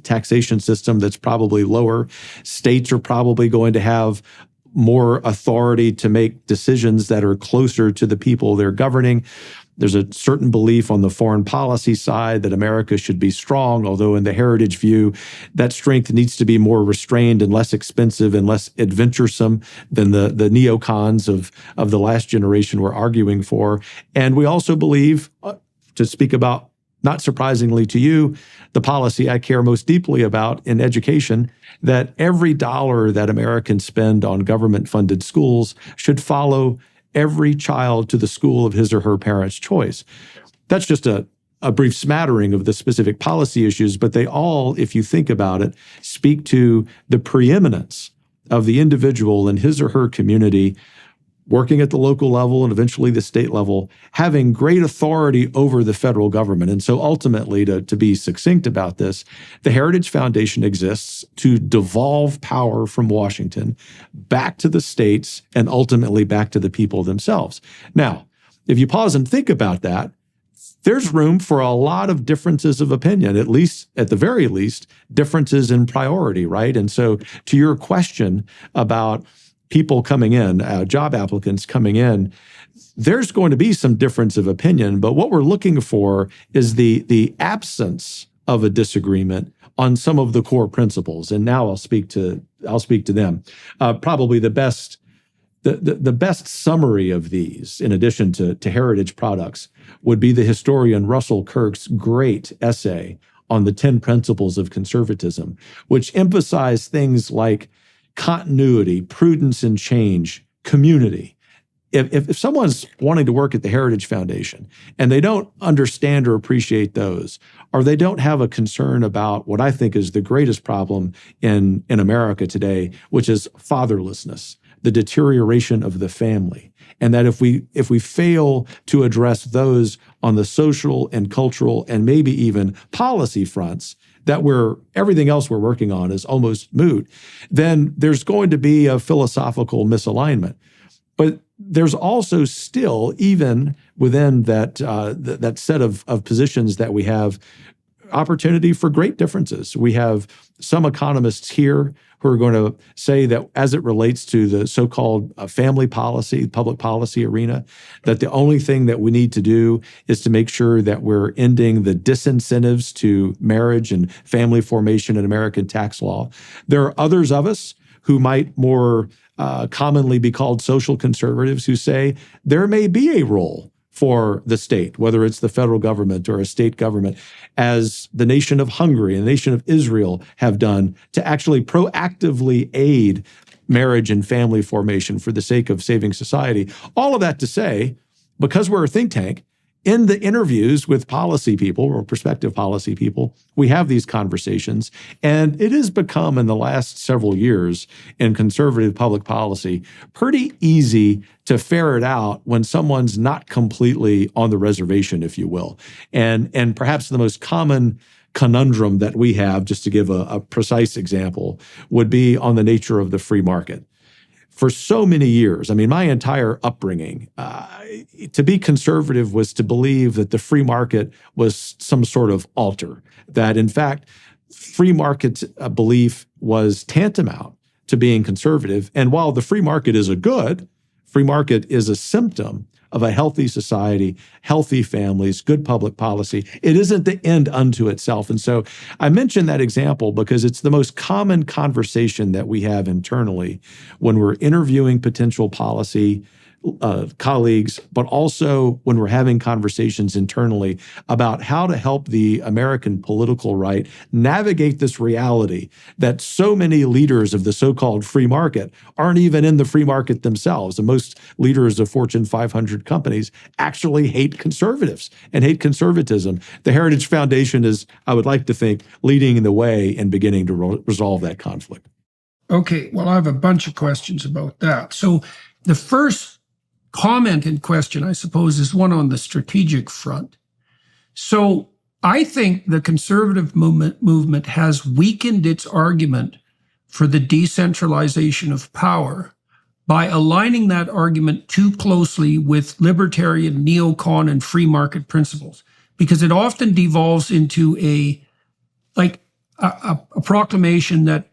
taxation system that's probably lower. States are probably going to have more authority to make decisions that are closer to the people they're governing. There's a certain belief on the foreign policy side that America should be strong, although in the heritage view, that strength needs to be more restrained and less expensive and less adventuresome than the neocons of the last generation were arguing for. And we also believe, to speak about, not surprisingly to you, the policy I care most deeply about in education, that every dollar that Americans spend on government-funded schools should follow every child to the school of his or her parents' choice. That's just a brief smattering of the specific policy issues, but they all, if you think about it, speak to the preeminence of the individual in his or her community, working at the local level and eventually the state level, having great authority over the federal government. And so ultimately, to be succinct about this, the Heritage Foundation exists to devolve power from Washington back to the states and ultimately back to the people themselves. Now, if you pause and think about that, there's room for a lot of differences of opinion, at the very least, differences in priority, right? And so to your question about people coming in, job applicants coming in, there's going to be some difference of opinion, but what we're looking for is the absence of a disagreement on some of the core principles. And now I'll speak to them. Probably the best summary of these, in addition to heritage products, would be the historian Russell Kirk's great essay on the 10 principles of conservatism, which emphasize things like continuity, prudence and change, community. If someone's wanting to work at the Heritage Foundation and they don't understand or appreciate those, or they don't have a concern about what I think is the greatest problem in America today, which is fatherlessness, the deterioration of the family, and that if we fail to address those on the social and cultural and maybe even policy fronts, that everything else we're working on is almost moot, then there's going to be a philosophical misalignment. But there's also still, even within that set of positions that we have, opportunity for great differences. We have some economists here who are going to say that as it relates to the so-called family policy, public policy arena, that the only thing that we need to do is to make sure that we're ending the disincentives to marriage and family formation in American tax law. There are others of us who might more commonly be called social conservatives who say there may be a role for the state, whether it's the federal government or a state government, as the nation of Hungary and the nation of Israel have done, to actually proactively aid marriage and family formation for the sake of saving society. All of that to say, because we're a think tank, in the interviews with policy people or prospective policy people, we have these conversations. And it has become, in the last several years in conservative public policy, pretty easy to ferret out when someone's not completely on the reservation, if you will. And perhaps the most common conundrum that we have, just to give a precise example, would be on the nature of the free market. For so many years, I mean, my entire upbringing, to be conservative was to believe that the free market was some sort of altar, that in fact, free market belief was tantamount to being conservative. And while the free market is a good, free market is a symptom of a healthy society, healthy families, good public policy. It isn't the end unto itself. And so I mention that example because it's the most common conversation that we have internally when we're interviewing potential policy colleagues, but also when we're having conversations internally about how to help the American political right navigate this reality that so many leaders of the so-called free market aren't even in the free market themselves. And most leaders of Fortune 500 companies actually hate conservatives and hate conservatism. The Heritage Foundation is, I would like to think, leading the way and beginning to resolve that conflict. Okay, well, I have a bunch of questions about that. So the first comment in question, I suppose, is one on the strategic front. So I think the conservative movement has weakened its argument for the decentralization of power by aligning that argument too closely with libertarian, neocon, and free market principles, because it often devolves into a proclamation that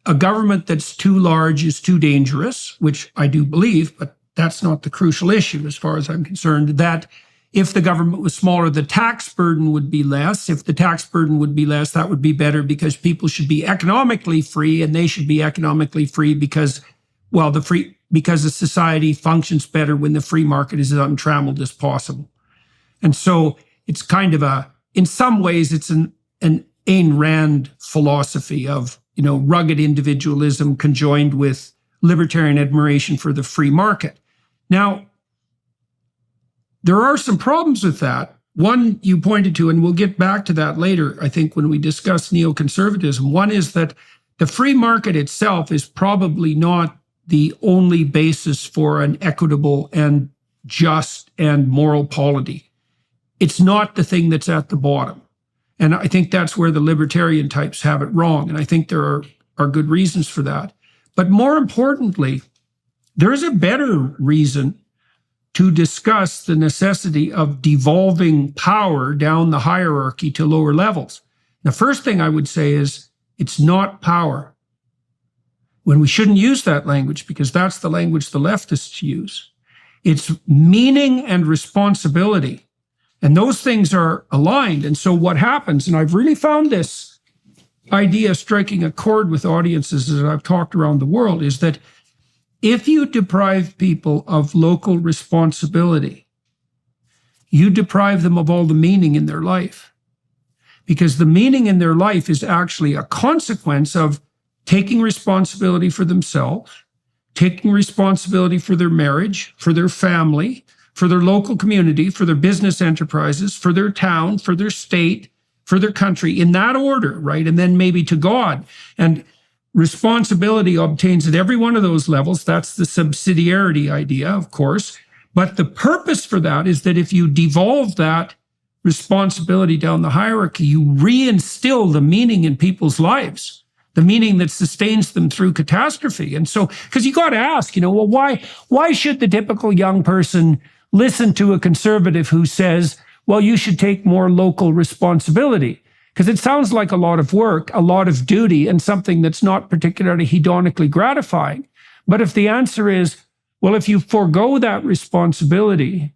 a government that's too large is too dangerous, which I do believe, but that's not the crucial issue as far as I'm concerned, that if the government was smaller, the tax burden would be less. If the tax burden would be less, that would be better because people should be economically free, and they should be economically free because, well, because the society functions better when the free market is as untrammeled as possible. And so it's kind of in some ways, it's an Ayn Rand philosophy of, rugged individualism conjoined with libertarian admiration for the free market. Now, there are some problems with that. One you pointed to, and we'll get back to that later, I think, when we discuss neoconservatism. One is that the free market itself is probably not the only basis for an equitable and just and moral polity. It's not the thing that's at the bottom. And I think that's where the libertarian types have it wrong. And I think there are good reasons for that. But more importantly, there is a better reason to discuss the necessity of devolving power down the hierarchy to lower levels. The first thing I would say is it's not power. When we shouldn't use that language, because that's the language the leftists use. It's meaning and responsibility. And those things are aligned. And so what happens, and I've really found this idea striking a chord with audiences that I've talked around the world, is that if you deprive people of local responsibility, you deprive them of all the meaning in their life. Because the meaning in their life is actually a consequence of taking responsibility for themselves, taking responsibility for their marriage, for their family, for their local community, for their business enterprises, for their town, for their state, for their country, in that order, right? And then maybe to God. And responsibility obtains at every one of those levels. That's the subsidiarity idea, of course. But the purpose for that is that if you devolve that responsibility down the hierarchy, you reinstill the meaning in people's lives, the meaning that sustains them through catastrophe. And so, because you got to ask, well, why should the typical young person listen to a conservative who says, well, you should take more local responsibility? Because it sounds like a lot of work, a lot of duty, and something that's not particularly hedonically gratifying. But if the answer is, well, if you forego that responsibility,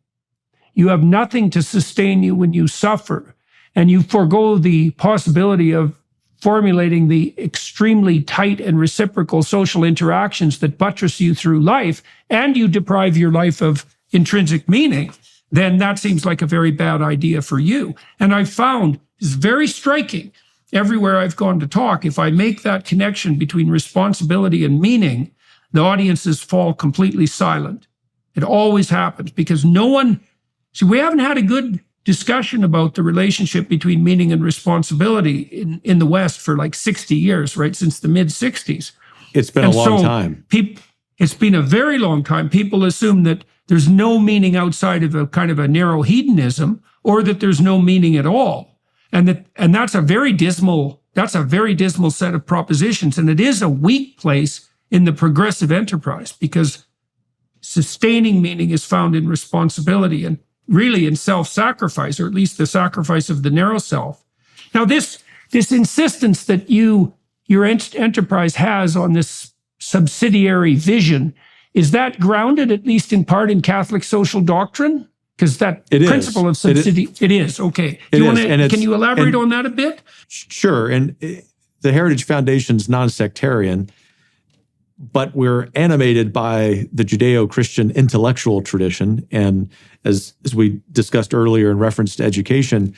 you have nothing to sustain you when you suffer, and you forego the possibility of formulating the extremely tight and reciprocal social interactions that buttress you through life, and you deprive your life of intrinsic meaning, then that seems like a very bad idea for you. And I've found it's very striking everywhere I've gone to talk. If I make that connection between responsibility and meaning, the audiences fall completely silent. It always happens because we haven't had a good discussion about the relationship between meaning and responsibility in the West for like 60 years, right? Since the mid 60s. It's been a long time. It's been a very long time. People assume that there's no meaning outside of a kind of a narrow hedonism, or that there's no meaning at all. And that's a very dismal set of propositions. And it is a weak place in the progressive enterprise, because sustaining meaning is found in responsibility and really in self-sacrifice, or at least the sacrifice of the narrow self. Now, this insistence that your enterprise has on this subsidiary vision, is that grounded, at least in part, in Catholic social doctrine? Because that principle of subsidiarity, it is. Okay. Can you elaborate on that a bit? Sure. And the Heritage Foundation's non-sectarian. but we're animated by the Judeo-Christian intellectual tradition. And as we discussed earlier in reference to education,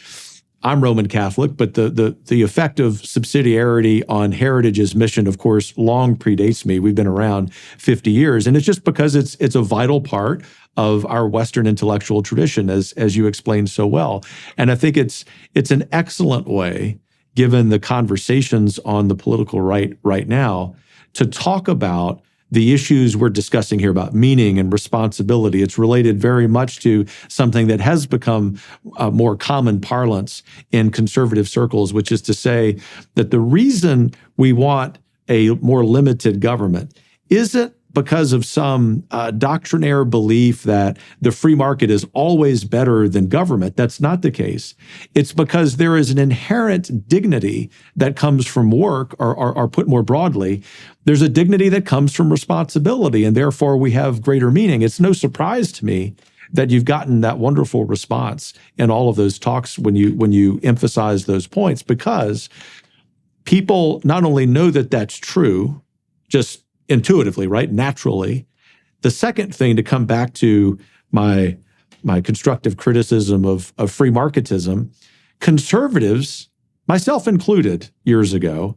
I'm Roman Catholic, but the effect of subsidiarity on Heritage's mission, of course, long predates me. We've been around 50 years, and it's just because it's a vital part of our Western intellectual tradition, as you explained so well. And I think it's an excellent way, given the conversations on the political right now, to talk about the issues we're discussing here about meaning and responsibility. It's related very much to something that has become more common parlance in conservative circles, which is to say that the reason we want a more limited government isn't because of some doctrinaire belief that the free market is always better than government. That's not the case. It's because there is an inherent dignity that comes from work, or put more broadly, there's a dignity that comes from responsibility, and therefore we have greater meaning. It's no surprise to me that you've gotten that wonderful response in all of those talks when you emphasize those points, because people not only know that that's true, just intuitively, right? Naturally. The second thing, to come back to my constructive criticism of free marketism, conservatives, myself included years ago,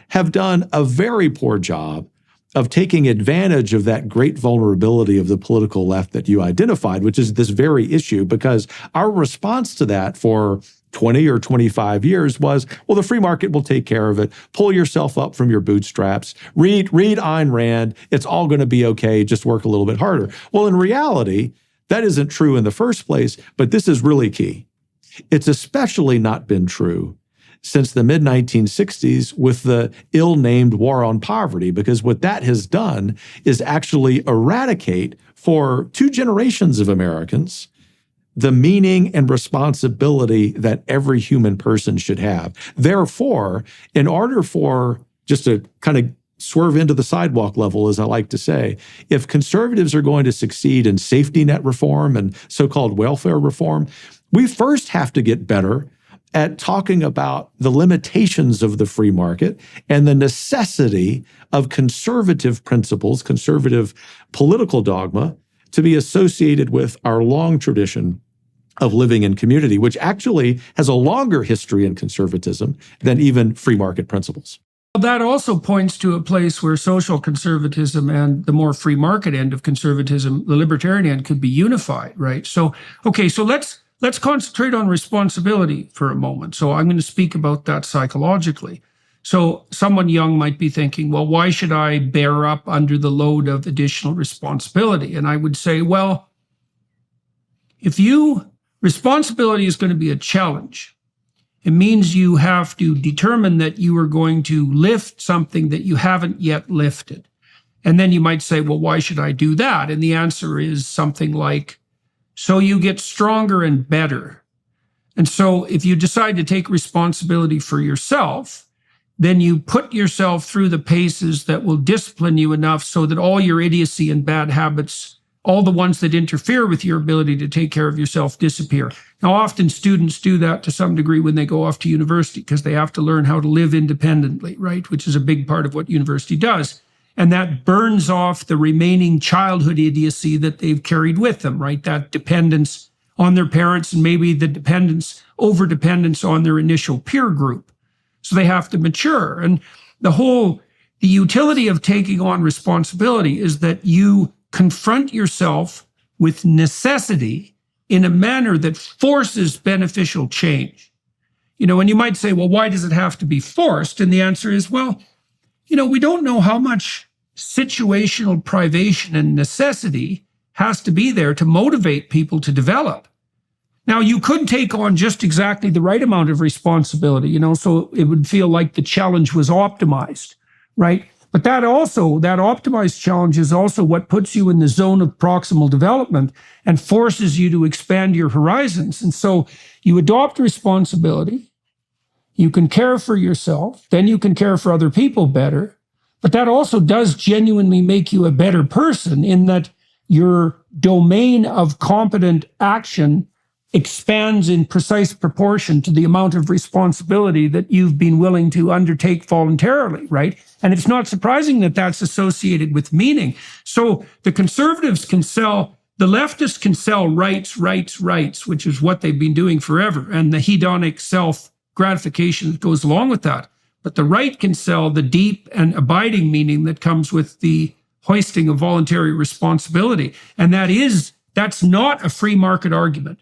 have done a very poor job of taking advantage of that great vulnerability of the political left that you identified, which is this very issue, because our response to that for 20 or 25 years was, well, the free market will take care of it. Pull yourself up from your bootstraps. Read Ayn Rand. It's all going to be okay. Just work a little bit harder. Well, in reality, that isn't true in the first place, but this is really key. It's especially not been true since the mid-1960s with the ill-named war on poverty, because what that has done is actually eradicate for 2 generations of Americans the meaning and responsibility that every human person should have. Therefore, in order for, just to kind of swerve into the sidewalk level, as I like to say, if conservatives are going to succeed in safety net reform and so-called welfare reform, we first have to get better at talking about the limitations of the free market and the necessity of conservative principles, conservative political dogma, to be associated with our long tradition of living in community, which actually has a longer history in conservatism than even free market principles. That also points to a place where social conservatism and the more free market end of conservatism, the libertarian end, could be unified, right? So, okay, so let's concentrate on responsibility for a moment. So I'm going to speak about that psychologically. So someone young might be thinking, well, why should I bear up under the load of additional responsibility? And I would say, well, responsibility is going to be a challenge. It means you have to determine that you are going to lift something that you haven't yet lifted. And then you might say, well, why should I do that? And the answer is something like, so you get stronger and better. And so if you decide to take responsibility for yourself, then you put yourself through the paces that will discipline you enough so that all your idiocy and bad habits, all the ones that interfere with your ability to take care of yourself, disappear. Now, often students do that to some degree when they go off to university because they have to learn how to live independently, right? Which is a big part of what university does. And that burns off the remaining childhood idiocy that they've carried with them, right? That dependence on their parents and maybe the over-dependence on their initial peer group. So they have to mature. And the utility of taking on responsibility is that you confront yourself with necessity in a manner that forces beneficial change. And you might say, well, why does it have to be forced? And the answer is, well, we don't know how much situational privation and necessity has to be there to motivate people to develop. Now, you could take on just exactly the right amount of responsibility, so it would feel like the challenge was optimized, right? But that optimized challenge is also what puts you in the zone of proximal development and forces you to expand your horizons. And so you adopt responsibility, you can care for yourself, then you can care for other people better. But that also does genuinely make you a better person in that your domain of competent action expands in precise proportion to the amount of responsibility that you've been willing to undertake voluntarily, right? And it's not surprising that that's associated with meaning. So the conservatives can sell, the leftists can sell rights, which is what they've been doing forever, and the hedonic self-gratification that goes along with that. But the right can sell the deep and abiding meaning that comes with the hoisting of voluntary responsibility. And that's not a free market argument.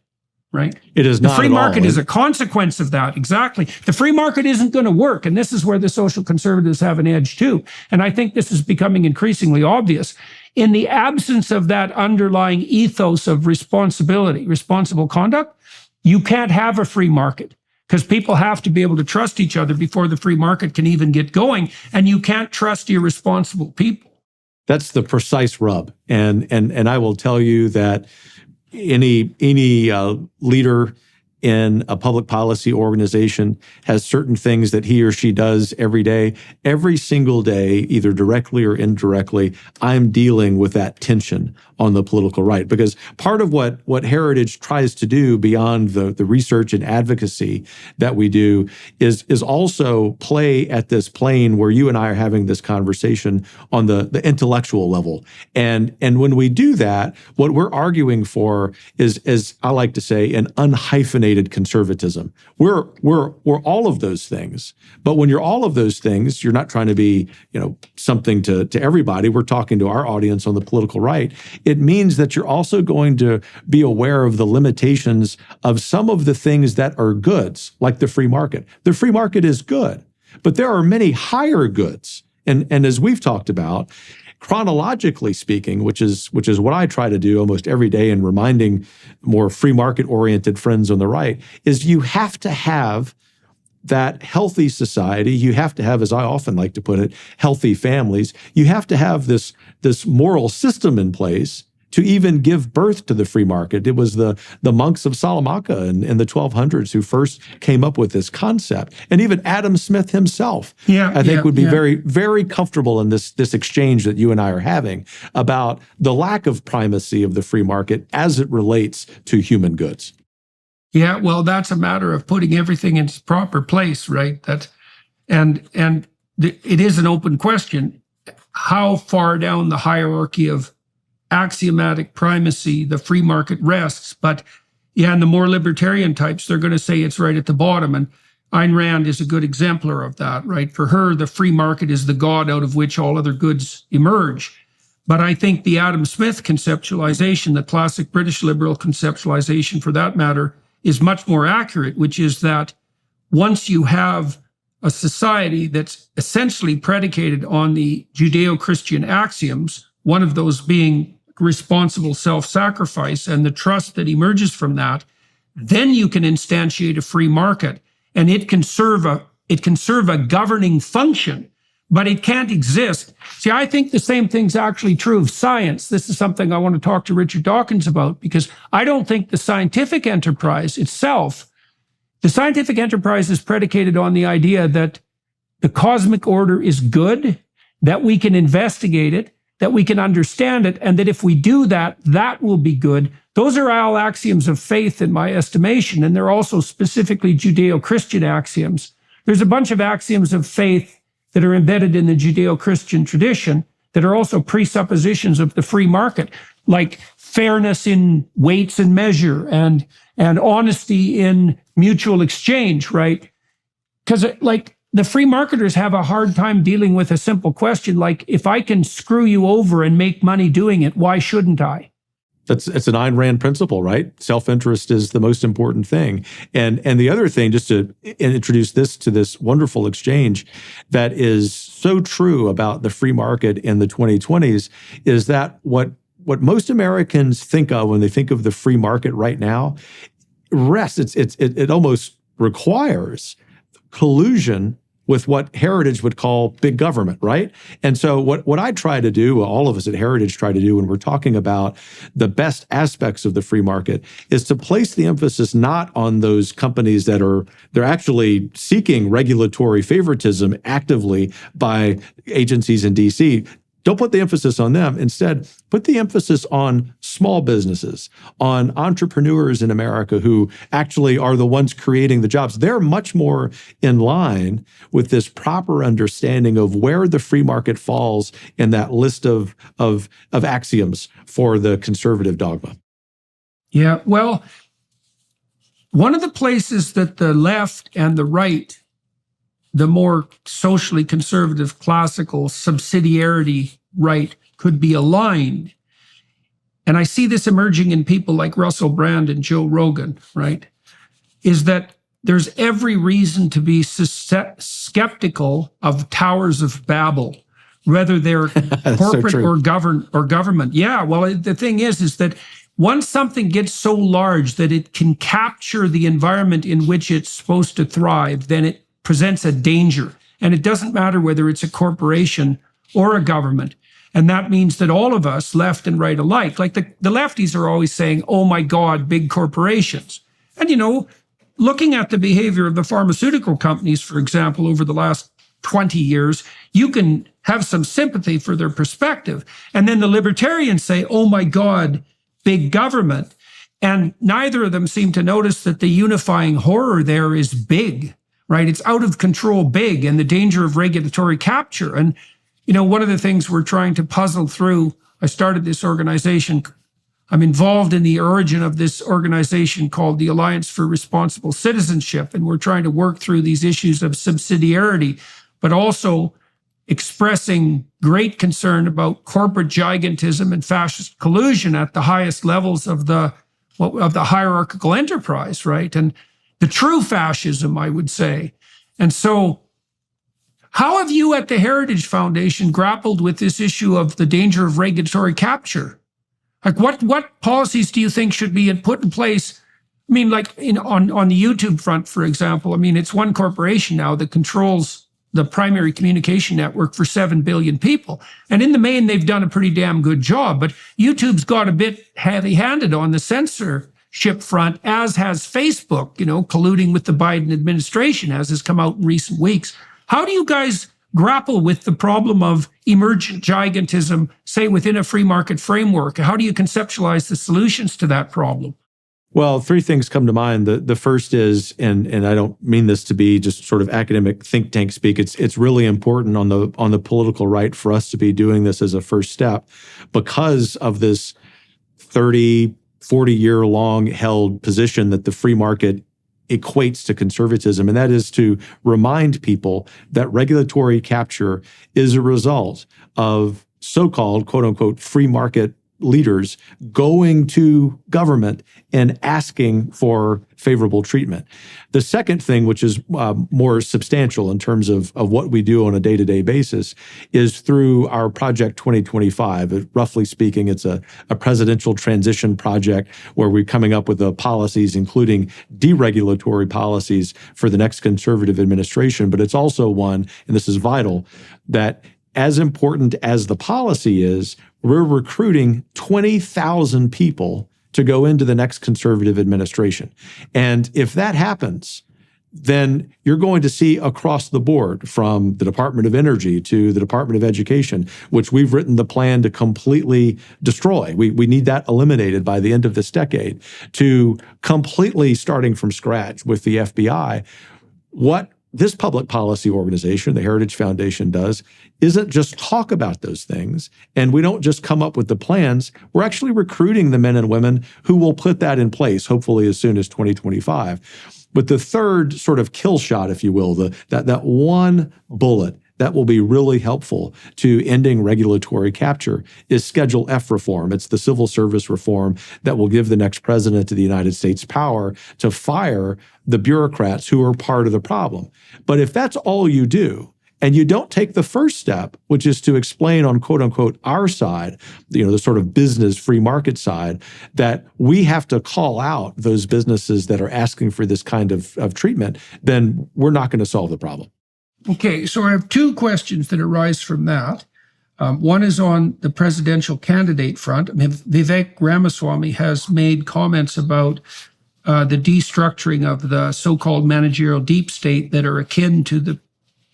Right? It is not. The free market is a consequence of that. Exactly. The free market isn't going to work. And this is where the social conservatives have an edge too. And I think this is becoming increasingly obvious. In the absence of that underlying ethos of responsibility, responsible conduct, you can't have a free market because people have to be able to trust each other before the free market can even get going. And you can't trust irresponsible people. That's the precise rub. And I will tell you that any leader in a public policy organization has certain things that he or she does every day. Every single day, either directly or indirectly, I'm dealing with that tension on the political right. Because part of what Heritage tries to do beyond the research and advocacy that we do is also play at this plane where you and I are having this conversation on the intellectual level. And when we do that, what we're arguing for is, as I like to say, an unhyphenated conservatism. We're all of those things. But when you're all of those things, you're not trying to be, something to everybody. We're talking to our audience on the political right. It means that you're also going to be aware of the limitations of some of the things that are goods, like the free market. The free market is good, but there are many higher goods. And as we've talked about, chronologically speaking, which is what I try to do almost every day in reminding more free market oriented friends on the right, is you have to have that healthy society. You have to have, as I often like to put it, healthy families. You have to have this moral system in place to even give birth to the free market. It was the monks of Salamanca in the 1200s who first came up with this concept. And even Adam Smith himself, I think, would be very, very comfortable in this exchange that you and I are having about the lack of primacy of the free market as it relates to human goods. Yeah, well, that's a matter of putting everything in its proper place, right? It is an open question how far down the hierarchy of axiomatic primacy the free market rests. But and the more libertarian types, they're going to say it's right at the bottom. And Ayn Rand is a good exemplar of that, right? For her, the free market is the god out of which all other goods emerge. But I think the Adam Smith conceptualization, the classic British liberal conceptualization for that matter, is much more accurate, which is that once you have a society that's essentially predicated on the Judeo-Christian axioms, one of those being responsible self-sacrifice and the trust that emerges from that, then you can instantiate a free market, and it can serve a governing function, but it can't exist. See, I think the same thing's actually true of science. This is something I want to talk to Richard Dawkins about, because I don't think the scientific enterprise itself, the scientific enterprise is predicated on the idea that the cosmic order is good, that we can investigate it, that we can understand it, and that if we do that, that will be good. Those are all axioms of faith in my estimation, and they're also specifically Judeo-Christian axioms. There's a bunch of axioms of faith that are embedded in the Judeo-Christian tradition that are also presuppositions of the free market, like fairness in weights and measure and honesty in mutual exchange, right? Because the free marketers have a hard time dealing with a simple question like, if I can screw you over and make money doing it, why shouldn't I? It's an Ayn Rand principle, right? Self-interest is the most important thing. And the other thing, just to introduce this to this wonderful exchange that is so true about the free market in the 2020s, is that what most Americans think of when they think of the free market right now it almost requires collusion with what Heritage would call big government, right? And so what I try to do, all of us at Heritage try to do when we're talking about the best aspects of the free market, is to place the emphasis not on those companies they're actually seeking regulatory favoritism actively by agencies in DC. Don't put the emphasis on them. Instead, put the emphasis on small businesses, on entrepreneurs in America who actually are the ones creating the jobs. They're much more in line with this proper understanding of where the free market falls in that list of axioms for the conservative dogma. Yeah, well, one of the places that the left and the right, the more socially conservative, classical, subsidiarity right, could be aligned, and I see this emerging in people like Russell Brand and Joe Rogan, right, is that there's every reason to be skeptical of towers of Babel, whether they're corporate or government. Yeah, well, the thing is that once something gets so large that it can capture the environment in which it's supposed to thrive, then it presents a danger. And it doesn't matter whether it's a corporation or a government. And that means that all of us, left and right alike, like the lefties are always saying, oh my God, big corporations. And, you know, looking at the behavior of the pharmaceutical companies, for example, over the last 20 years, you can have some sympathy for their perspective. And then the libertarians say, oh my God, big government. And neither of them seem to notice that the unifying horror there is big, right? It's out of control big, and the danger of regulatory capture. And, you know, one of the things we're trying to puzzle through, I started this organization. I'm involved in the origin of this organization called the Alliance for Responsible Citizenship. And we're trying to work through these issues of subsidiarity, but also expressing great concern about corporate gigantism and fascist collusion at the highest levels of the hierarchical enterprise, right? And the true fascism, I would say. And so how have you at the Heritage Foundation grappled with this issue of the danger of regulatory capture? Like what policies do you think should be put in place? I mean, like on the YouTube front, for example, I mean, it's one corporation now that controls the primary communication network for 7 billion people. And in the main, they've done a pretty damn good job. But YouTube's got a bit heavy-handed on the censorship front, as has Facebook, you know, colluding with the Biden administration, as has come out in recent weeks. How do you guys grapple with the problem of emergent gigantism, say, within a free market framework? How do you conceptualize the solutions to that problem? Well, three things come to mind. The first is, and I don't mean this to be just sort of academic think tank speak, it's really important on the political right for us to be doing this as a first step because of this 30, 40-year long held position that the free market equates to conservatism, and that is to remind people that regulatory capture is a result of so-called, quote unquote, free market leaders going to government and asking for favorable treatment. The second thing, which is more substantial in terms of what we do on a day-to-day basis, is through our Project 2025. Roughly speaking, it's a presidential transition project where we're coming up with the policies, including deregulatory policies for the next conservative administration. But it's also one, and this is vital, that as important as the policy is, we're recruiting 20,000 people to go into the next conservative administration. And if that happens, then you're going to see across the board, from the Department of Energy to the Department of Education, which we've written the plan to completely destroy. We need that eliminated by the end of this decade, to completely starting from scratch with the FBI. What this public policy organization, the Heritage Foundation, does isn't just talk about those things, and we don't just come up with the plans. We're actually recruiting the men and women who will put that in place, hopefully as soon as 2025. But the third sort of kill shot, if you will, that one bullet that will be really helpful to ending regulatory capture is Schedule F reform. It's the civil service reform that will give the next president of the United States power to fire the bureaucrats who are part of the problem. But if that's all you do, and you don't take the first step, which is to explain on quote unquote our side, the sort of business free market side, that we have to call out those businesses that are asking for this kind of treatment, then we're not going to solve the problem. Okay, so I have two questions that arise from that. One is on the presidential candidate front. Vivek Ramaswamy has made comments about the destructuring of the so-called managerial deep state that are akin to the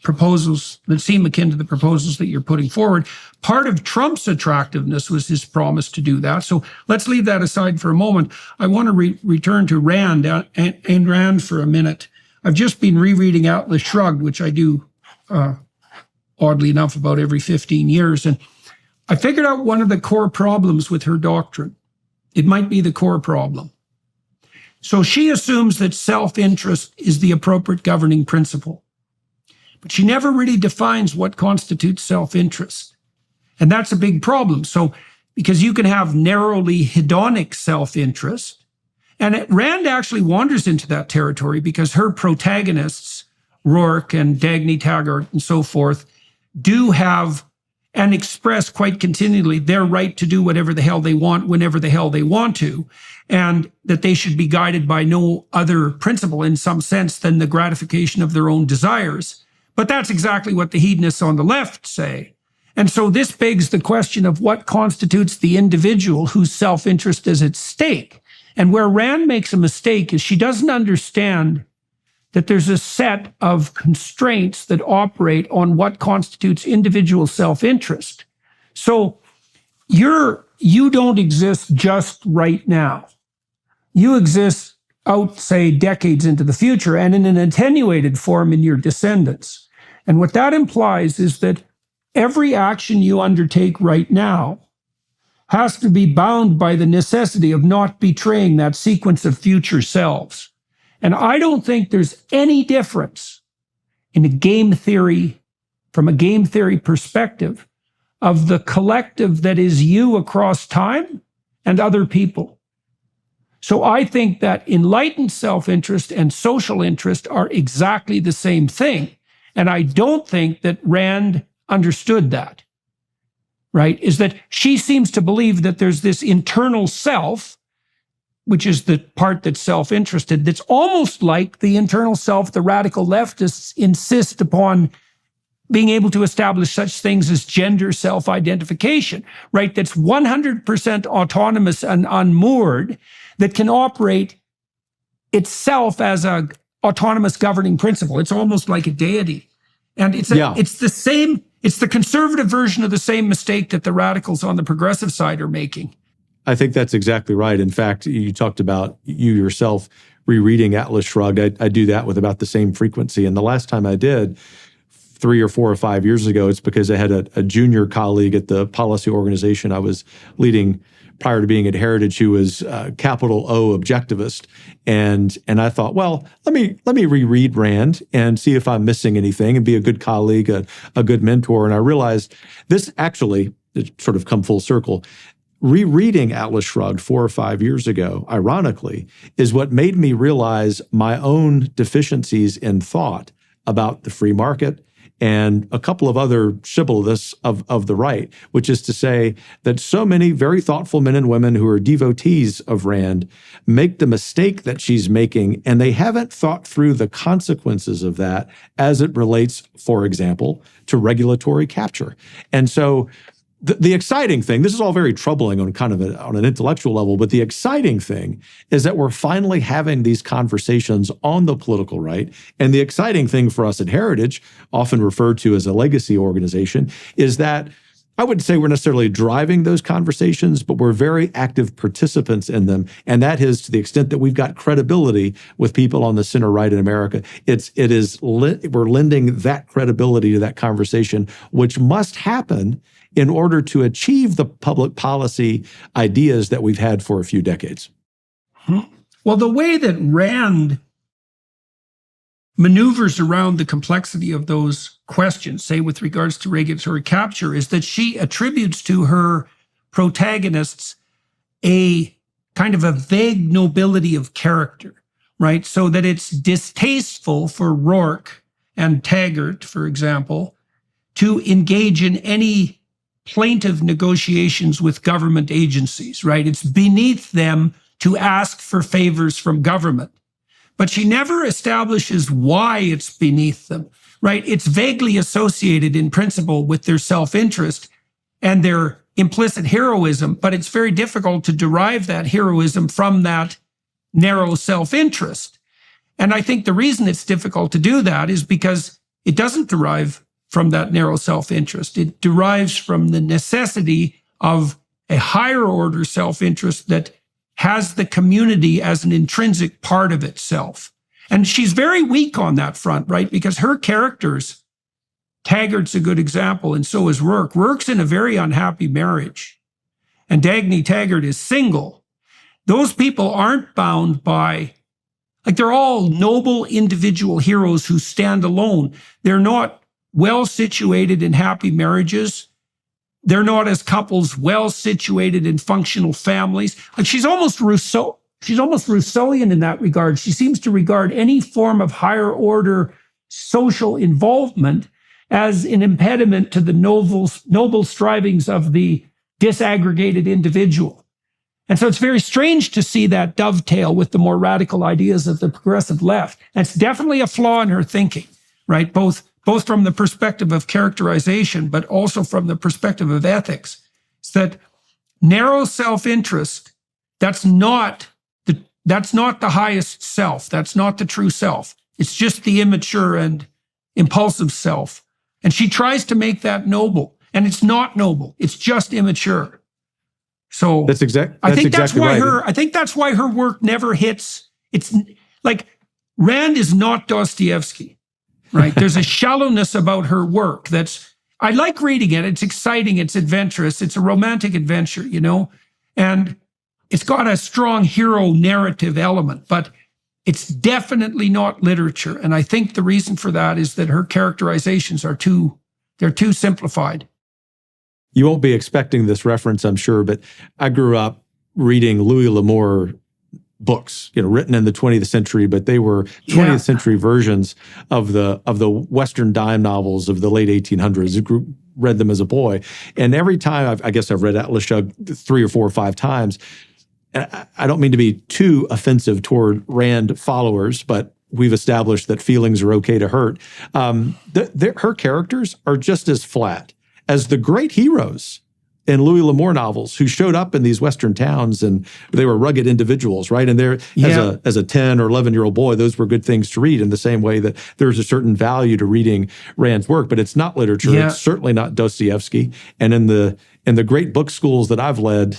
proposals that seem akin to the proposals that you're putting forward. Part of Trump's attractiveness was his promise to do that. So let's leave that aside for a moment. I want to return to Rand and Rand for a minute. I've just been rereading Atlas Shrugged, which I do, oddly enough, about every 15 years. And I figured out one of the core problems with her doctrine. It might be the core problem. So she assumes that self-interest is the appropriate governing principle. But she never really defines what constitutes self-interest. And that's a big problem. So, because you can have narrowly hedonic self-interest, and Rand actually wanders into that territory because her protagonists, Rourke and Dagny Taggart and so forth, do have and express quite continually their right to do whatever the hell they want, whenever the hell they want to, and that they should be guided by no other principle in some sense than the gratification of their own desires. But that's exactly what the hedonists on the left say. And so this begs the question of what constitutes the individual whose self-interest is at stake. And where Rand makes a mistake is she doesn't understand that there's a set of constraints that operate on what constitutes individual self-interest. So you don't exist just right now. You exist out, say, decades into the future and in an attenuated form in your descendants. And what that implies is that every action you undertake right now has to be bound by the necessity of not betraying that sequence of future selves. And I don't think there's any difference in a game theory, from a game theory perspective, of the collective that is you across time and other people. So I think that enlightened self-interest and social interest are exactly the same thing. And I don't think that Rand understood that, right? Is that she seems to believe that there's this internal self, which is the part that's self-interested, that's almost like the internal self the radical leftists insist upon being able to establish such things as gender self-identification, right? That's 100% autonomous and unmoored, that can operate itself as a autonomous governing principle. It's almost like a deity. And it's the same, it's the conservative version of the same mistake that the radicals on the progressive side are making. I think that's exactly right. In fact, you talked about you yourself rereading Atlas Shrugged. I do that with about the same frequency. And the last time I did, 3 or 4 or 5 years ago, it's because I had a junior colleague at the policy organization I was leading prior to being at Heritage, who was capital O objectivist. And I thought, well, let me reread Rand and see if I'm missing anything and be a good colleague, a good mentor. And I realized this actually, it sort of come full circle. Rereading Atlas Shrugged 4 or 5 years ago, ironically, is what made me realize my own deficiencies in thought about the free market and a couple of other shibboleths of the right, which is to say that so many very thoughtful men and women who are devotees of Rand make the mistake that she's making, and they haven't thought through the consequences of that as it relates, for example, to regulatory capture. And so the exciting thing, this is all very troubling on kind of on an intellectual level, but the exciting thing is that we're finally having these conversations on the political right. And the exciting thing for us at Heritage, often referred to as a legacy organization, is that I wouldn't say we're necessarily driving those conversations, but we're very active participants in them. And that is to the extent that we've got credibility with people on the center right in America. We're lending that credibility to that conversation, which must happen in order to achieve the public policy ideas that we've had for a few decades. Well, the way that Rand maneuvers around the complexity of those questions, say with regards to regulatory capture, is that she attributes to her protagonists a kind of a vague nobility of character, right? So that it's distasteful for Rourke and Taggart, for example, to engage in any plaintive negotiations with government agencies, right? It's beneath them to ask for favors from government. But she never establishes why it's beneath them, right? It's vaguely associated in principle with their self-interest and their implicit heroism, but it's very difficult to derive that heroism from that narrow self-interest. And I think the reason it's difficult to do that is because it doesn't derive from that narrow self-interest. It derives from the necessity of a higher order self-interest that has the community as an intrinsic part of itself. And she's very weak on that front, right? Because her characters, Taggart's a good example, and so is Rourke. Rourke's in a very unhappy marriage, and Dagny Taggart is single. Those people aren't bound by, like, they're all noble individual heroes who stand alone. They're not well situated in happy marriages. They're not, as couples, well situated in functional families. Like, she's almost Rousseauian in that regard. She seems to regard any form of higher order social involvement as an impediment to the noble strivings of the disaggregated individual. And so it's very strange to see that dovetail with the more radical ideas of the progressive left. And it's definitely a flaw in her thinking, right? Both from the perspective of characterization, but also from the perspective of ethics. It's that narrow self-interest, that's not the highest self. That's not the true self. It's just the immature and impulsive self. And she tries to make that noble, and it's not noble. It's just immature. So I think that's why her work never hits. It's like, Rand is not Dostoevsky, right? There's a shallowness about her work I like reading it. It's exciting. It's adventurous. It's a romantic adventure, and it's got a strong hero narrative element, but it's definitely not literature. And I think the reason for that is that her characterizations are too simplified. You won't be expecting this reference, I'm sure, but I grew up reading Louis L'Amour books, written in the 20th century, but they were 20th century versions of the Western dime novels of the late 1800s. I read them as a boy. And every time, I guess I've read Atlas Shrugged 3 or 4 or 5 times. I don't mean to be too offensive toward Rand followers, but we've established that feelings are okay to hurt. Her characters are just as flat as the great heroes in Louis L'Amour novels who showed up in these Western towns, and they were rugged individuals, right? And as a 10 or 11-year-old boy, those were good things to read, in the same way that there's a certain value to reading Rand's work, but it's not literature. Yeah. It's certainly not Dostoevsky. And in the great book schools that I've led,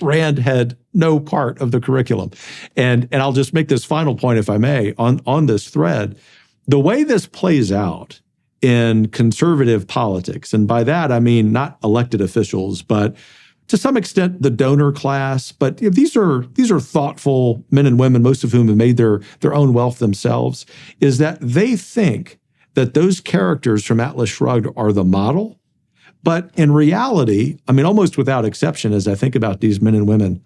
Rand had no part of the curriculum. And I'll just make this final point, if I may, on this thread. The way this plays out in conservative politics, and by that I mean not elected officials, but to some extent the donor class, but these are thoughtful men and women, most of whom have made their own wealth themselves, is that they think that those characters from Atlas Shrugged are the model. But in reality, I mean, almost without exception, as I think about these men and women,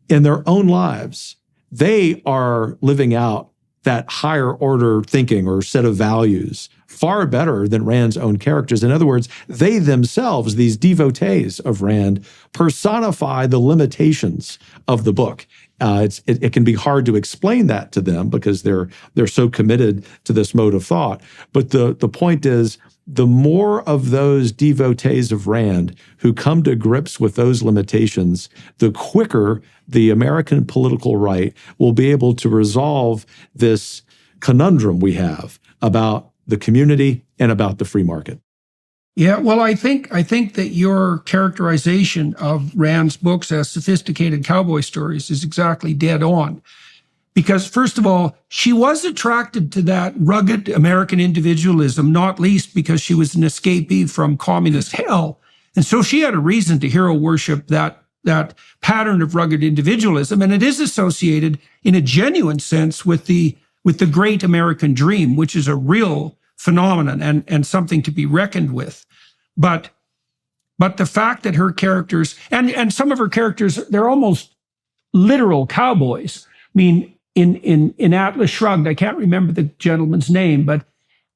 in their own lives, they are living out that higher order thinking or set of values far better than Rand's own characters. In other words, they themselves, these devotees of Rand, personify the limitations of the book. It can be hard to explain that to them because they're so committed to this mode of thought. But the point is, the more of those devotees of Rand who come to grips with those limitations, the quicker the American political right will be able to resolve this conundrum we have about the community and about the free market. Yeah, well, I think that your characterization of Rand's books as sophisticated cowboy stories is exactly dead on. Because, first of all, she was attracted to that rugged American individualism, not least because she was an escapee from communist hell. And so she had a reason to hero worship that pattern of rugged individualism. And it is associated in a genuine sense with the great American dream, which is a real phenomenon and something to be reckoned with. But the fact that her characters, and some of her characters, they're almost literal cowboys. I mean, in Atlas Shrugged, I can't remember the gentleman's name, but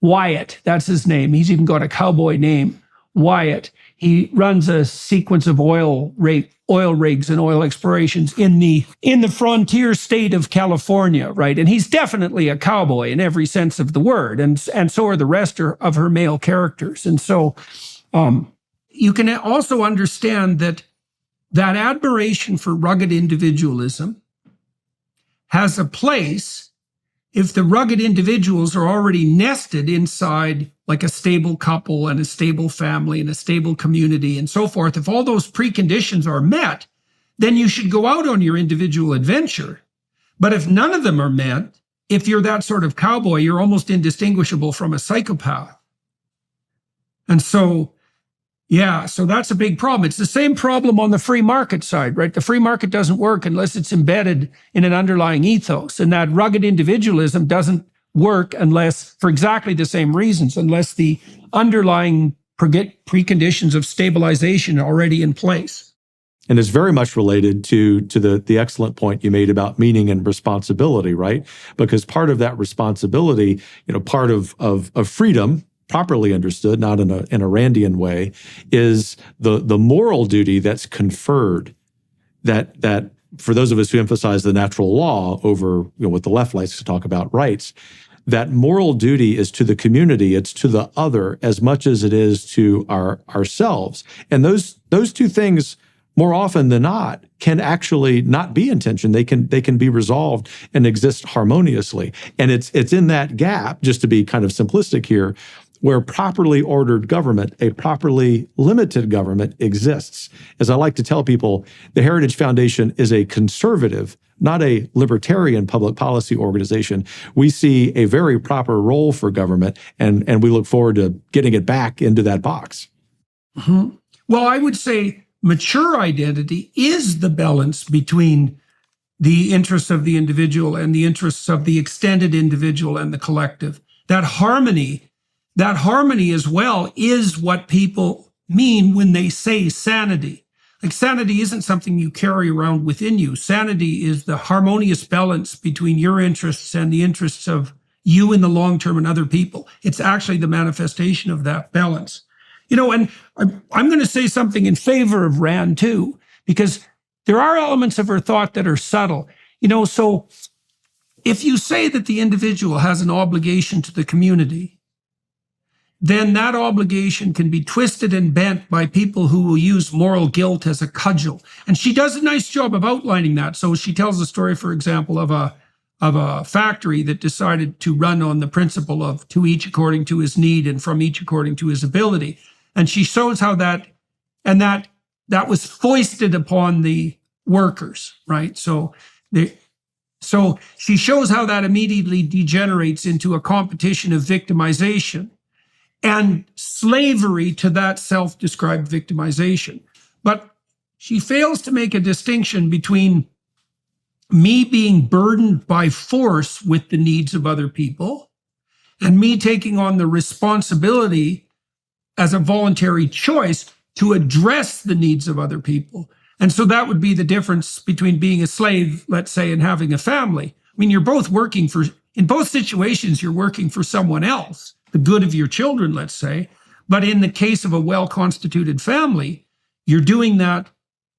Wyatt, that's his name. He's even got a cowboy name, Wyatt. He runs a sequence of oil rigs and oil explorations in the frontier state of California, right? And he's definitely a cowboy in every sense of the word, and so are the rest of her male characters. And so you can also understand that admiration for rugged individualism has a place if the rugged individuals are already nested inside like a stable couple and a stable family and a stable community and so forth, if all those preconditions are met, then you should go out on your individual adventure. But if none of them are met, if you're that sort of cowboy, you're almost indistinguishable from a psychopath. And so, yeah, so that's a big problem. It's the same problem on the free market side, right? The free market doesn't work unless it's embedded in an underlying ethos. And that rugged individualism doesn't work unless, for exactly the same reasons, unless the underlying preconditions of stabilization are already in place. And it's very much related to the excellent point you made about meaning and responsibility, right? Because part of that responsibility, part of freedom, properly understood, not in a Randian way, is the moral duty that's conferred. That for those of us who emphasize the natural law over what the left likes to talk about rights, that moral duty is to the community, it's to the other as much as it is to ourselves. And those two things, more often than not, can actually not be in tension. They can be resolved and exist harmoniously. And it's in that gap, just to be kind of simplistic here, where properly ordered government, a properly limited government, exists. As I like to tell people, the Heritage Foundation is a conservative, not a libertarian public policy organization. We see a very proper role for government, and we look forward to getting it back into that box. Mm-hmm. Well, I would say mature identity is the balance between the interests of the individual and the interests of the extended individual and the collective. That harmony as well is what people mean when they say sanity. Like, sanity isn't something you carry around within you. Sanity is the harmonious balance between your interests and the interests of you in the long term and other people. It's actually the manifestation of that balance. And I'm going to say something in favor of Rand too, because there are elements of her thought that are subtle. So if you say that the individual has an obligation to the community, then that obligation can be twisted and bent by people who will use moral guilt as a cudgel. And she does a nice job of outlining that. So she tells a story, for example, of a factory that decided to run on the principle of to each according to his need and from each according to his ability. And she shows how that was foisted upon the workers, right? So she shows how that immediately degenerates into a competition of victimization and slavery to that self-described victimization. But she fails to make a distinction between me being burdened by force with the needs of other people and me taking on the responsibility as a voluntary choice to address the needs of other people. And so that would be the difference between being a slave, let's say, and having a family. I mean, you're both working in both situations, you're working for someone else, the good of your children, let's say. But in the case of a well-constituted family, you're doing that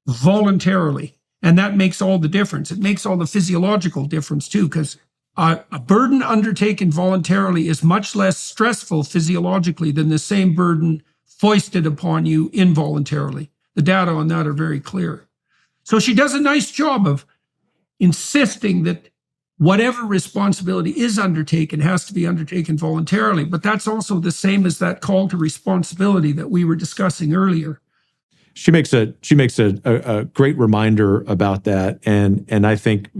voluntarily. And that makes all the difference. It makes all the physiological difference too, because a burden undertaken voluntarily is much less stressful physiologically than the same burden foisted upon you involuntarily. The data on that are very clear. So she does a nice job of insisting that whatever responsibility is undertaken has to be undertaken voluntarily. But that's also the same as that call to responsibility that we were discussing earlier. She makes a great reminder about that, and I think,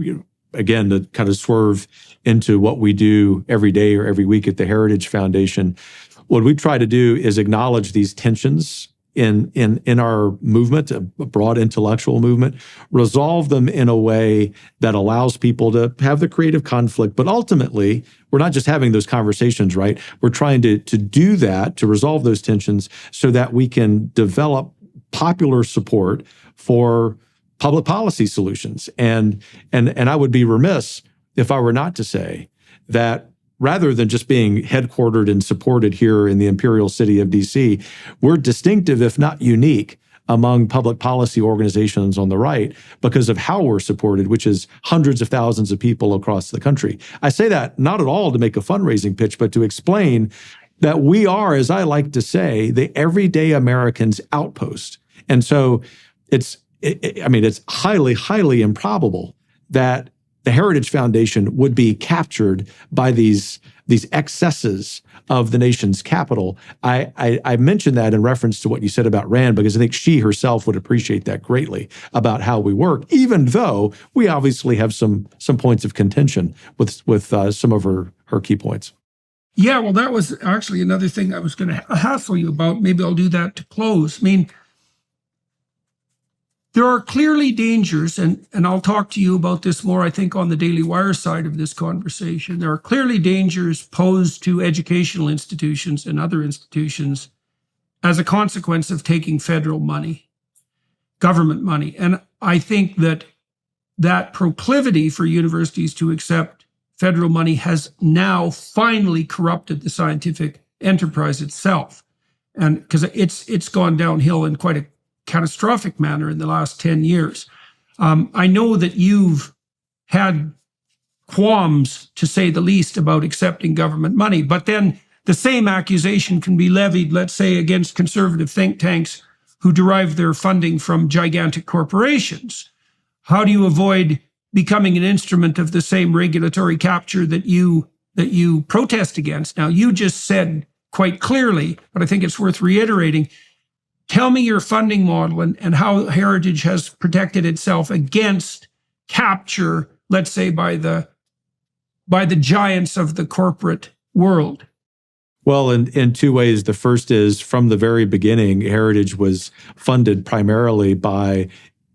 again, to kind of swerve into what we do every day or every week at the Heritage Foundation, what we try to do is acknowledge these tensions in our movement, a broad intellectual movement, resolve them in a way that allows people to have the creative conflict. But ultimately, we're not just having those conversations, right? We're trying to do that, to resolve those tensions so that we can develop popular support for public policy solutions. And I would be remiss if I were not to say that rather than just being headquartered and supported here in the imperial city of DC, we're distinctive, if not unique, among public policy organizations on the right because of how we're supported, which is hundreds of thousands of people across the country. I say that not at all to make a fundraising pitch, but to explain that we are, as I like to say, the everyday American's outpost. And so it's highly, highly improbable that the Heritage Foundation would be captured by these excesses of the nation's capital. I mentioned that in reference to what you said about Rand, because I think she herself would appreciate that greatly about how we work, even though we obviously have some points of contention with some of her key points. Yeah, well, that was actually another thing I was going to hassle you about. Maybe I'll do that to close. I mean, there are clearly dangers, and I'll talk to you about this more, I think, on the Daily Wire side of this conversation. There are clearly dangers posed to educational institutions and other institutions as a consequence of taking federal money, government money. And I think that proclivity for universities to accept federal money has now finally corrupted the scientific enterprise itself. And because it's gone downhill in quite a catastrophic manner in the last 10 years. I know that you've had qualms, to say the least, about accepting government money, but then the same accusation can be levied, let's say, against conservative think tanks who derive their funding from gigantic corporations. How do you avoid becoming an instrument of the same regulatory capture that you protest against? Now, you just said quite clearly, but I think it's worth reiterating, tell me your funding model and how Heritage has protected itself against capture, let's say, by the giants of the corporate world. Well, in two ways. The first is, from the very beginning, Heritage was funded primarily by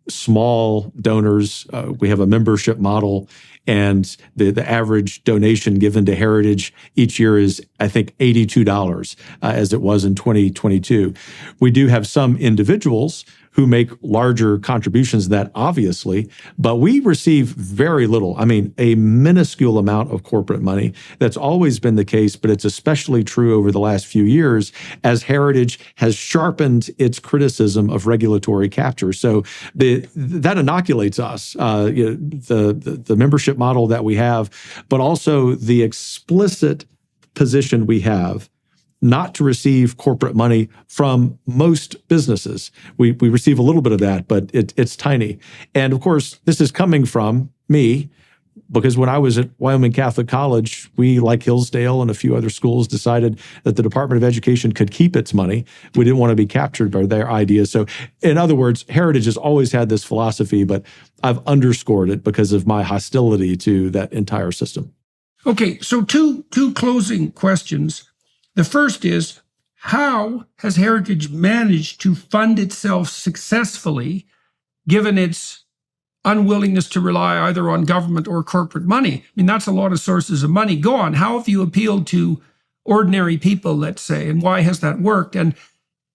small donors. We have a membership model, and the average donation given to Heritage each year is, I think, $82, as it was in 2022. We do have some individuals who make larger contributions than that, obviously, but we receive very little. I mean, a minuscule amount of corporate money. That's always been the case, but it's especially true over the last few years as Heritage has sharpened its criticism of regulatory capture. So that inoculates us, the membership model that we have, but also the explicit position we have not to receive corporate money from most businesses. We receive a little bit of that, but it's tiny. And of course, this is coming from me, because when I was at Wyoming Catholic College, we, like Hillsdale and a few other schools, decided that the Department of Education could keep its money. We didn't want to be captured by their ideas. So in other words, Heritage has always had this philosophy, but I've underscored it because of my hostility to that entire system. Okay, so two closing questions. The first is, how has Heritage managed to fund itself successfully, given its unwillingness to rely either on government or corporate money? I mean, that's a lot of sources of money. Go on. How have you appealed to ordinary people, let's say, and why has that worked? And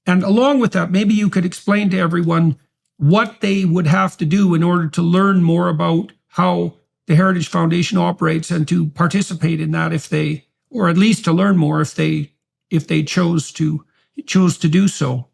along with that, maybe you could explain to everyone what they would have to do in order to learn more about how the Heritage Foundation operates and to participate in that, if they, or at least to learn more if they chose to do so.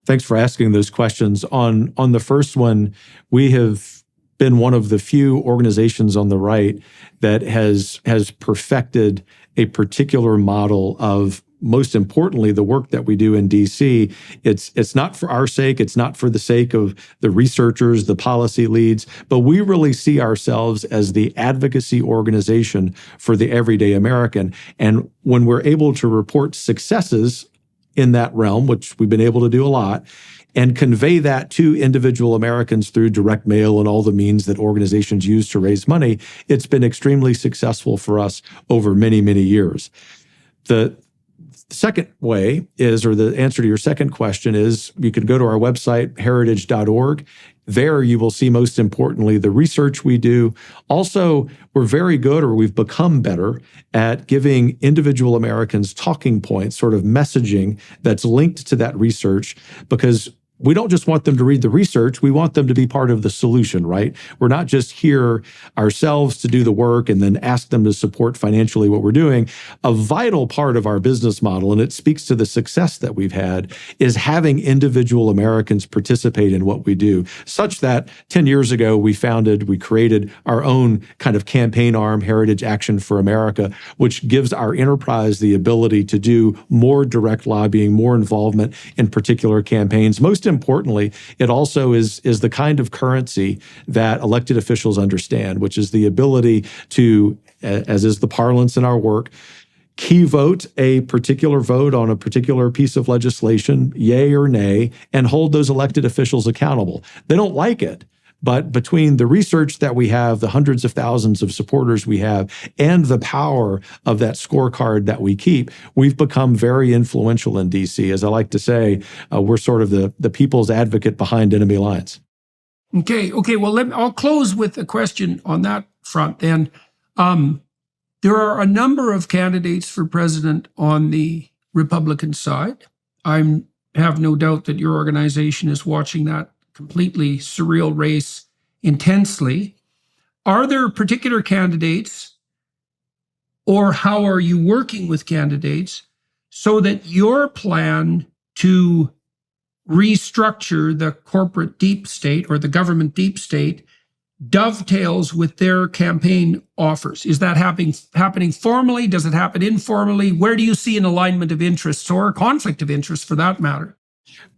Thanks for asking those questions. On the first one, we have been one of the few organizations on the right that has perfected a particular model of, most importantly, the work that we do in DC. It's not for our sake. It's not for the sake of the researchers, the policy leads, but we really see ourselves as the advocacy organization for the everyday American. And when we're able to report successes in that realm, which we've been able to do a lot, and convey that to individual Americans through direct mail and all the means that organizations use to raise money, it's been extremely successful for us over many, many years. The second way is, or the answer to your second question is, you can go to our website, heritage.org. There you will see, most importantly, the research we do. Also, we're very good, or we've become better, at giving individual Americans talking points, sort of messaging that's linked to that research, because we don't just want them to read the research, we want them to be part of the solution, right? We're not just here ourselves to do the work and then ask them to support financially what we're doing. A vital part of our business model, and it speaks to the success that we've had, is having individual Americans participate in what we do, such that 10 years ago we created our own kind of campaign arm, Heritage Action for America, which gives our enterprise the ability to do more direct lobbying, more involvement in particular campaigns. Most importantly, it also is the kind of currency that elected officials understand, which is the ability to, as is the parlance in our work, key vote a particular vote on a particular piece of legislation, yay or nay, and hold those elected officials accountable. They don't like it. But between the research that we have, the hundreds of thousands of supporters we have, and the power of that scorecard that we keep, we've become very influential in D.C. As I like to say, we're sort of the people's advocate behind enemy lines. Okay. Well, I'll close with a question on that front then. There are a number of candidates for president on the Republican side. I have no doubt that your organization is watching that completely surreal race intensely. Are there particular candidates, or how are you working with candidates so that your plan to restructure the corporate deep state or the government deep state dovetails with their campaign offers? Is that happening formally? Does it happen informally? Where do you see an alignment of interests or a conflict of interest for that matter?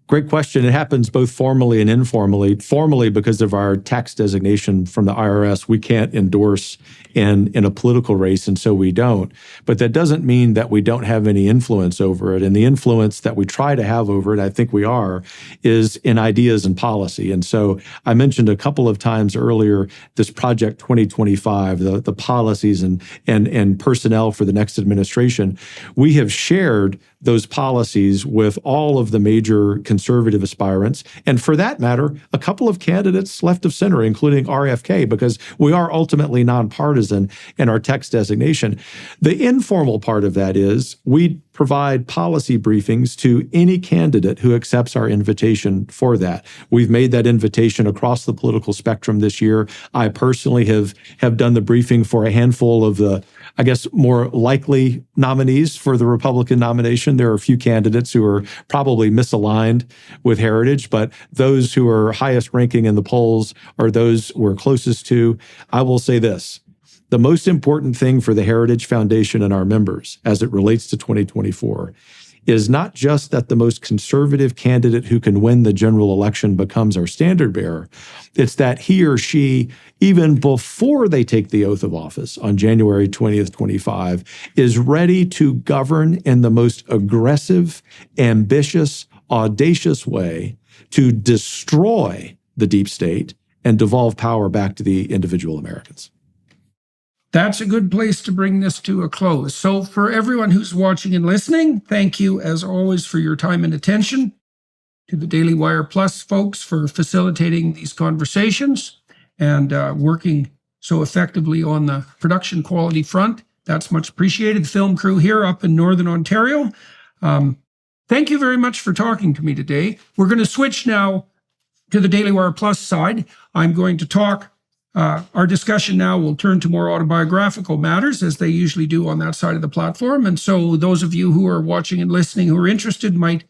Great question. It happens both formally and informally. Formally, because of our tax designation from the IRS, we can't endorse in a political race, and so we don't. But that doesn't mean that we don't have any influence over it. And the influence that we try to have over it, I think we are, is in ideas and policy. And so I mentioned a couple of times earlier this Project 2025, the policies and personnel for the next administration. We have shared those policies with all of the major conservative aspirants, and for that matter, a couple of candidates left of center, including RFK, because we are ultimately nonpartisan in our tax designation. The informal part of that is we provide policy briefings to any candidate who accepts our invitation for that. We've made that invitation across the political spectrum this year. I personally have done the briefing for a handful of the, I guess, more likely nominees for the Republican nomination. There are a few candidates who are probably misaligned with Heritage, but those who are highest ranking in the polls are those we're closest to. I will say this. The most important thing for the Heritage Foundation and our members as it relates to 2024 is not just that the most conservative candidate who can win the general election becomes our standard bearer. It's that he or she, even before they take the oath of office on January 20th, 25, is ready to govern in the most aggressive, ambitious, audacious way to destroy the deep state and devolve power back to the individual Americans. That's a good place to bring this to a close. So for everyone who's watching and listening, thank you as always for your time and attention. To the Daily Wire Plus folks for facilitating these conversations and working so effectively on the production quality front. That's much appreciated. The film crew here up in Northern Ontario. Thank you very much for talking to me today. We're going to switch now to the Daily Wire Plus side. I'm going to talk. Our discussion now will turn to more autobiographical matters, as they usually do on that side of the platform. And so those of you who are watching and listening who are interested might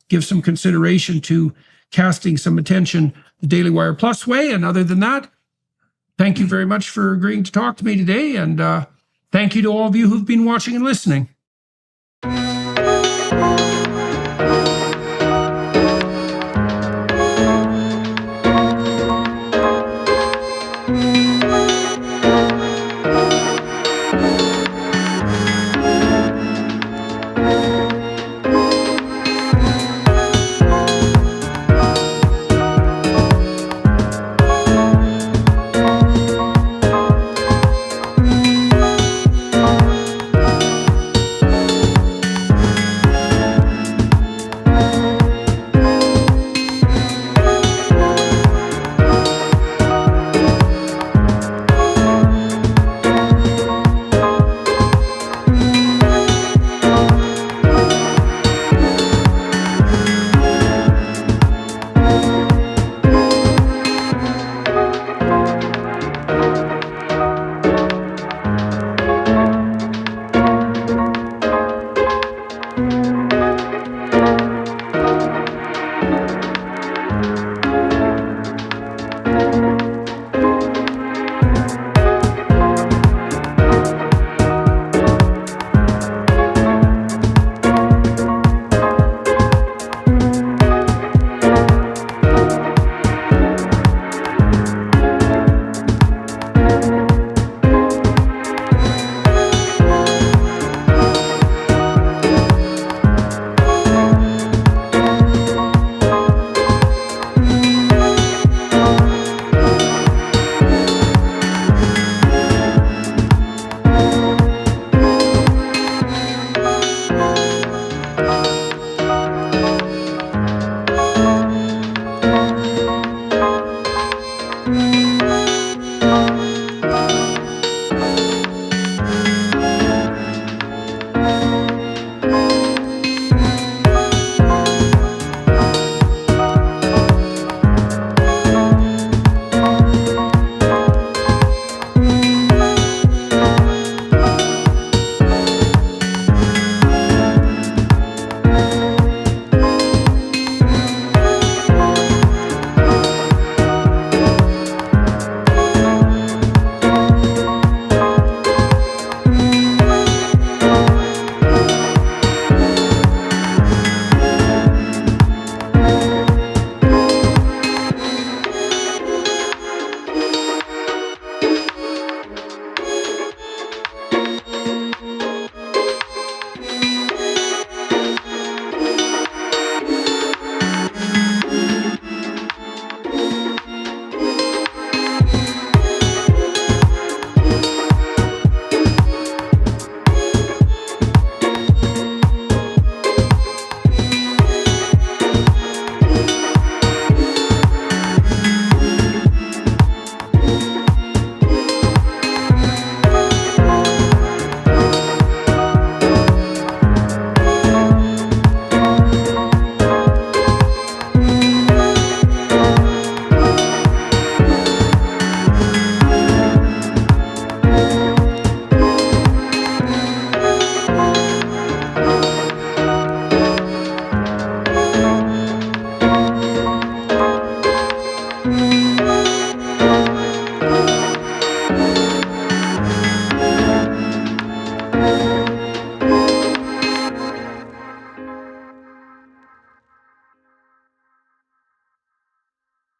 give some consideration to casting some attention the Daily Wire Plus way. And other than that, thank you very much for agreeing to talk to me today. And thank you to all of you who've been watching and listening.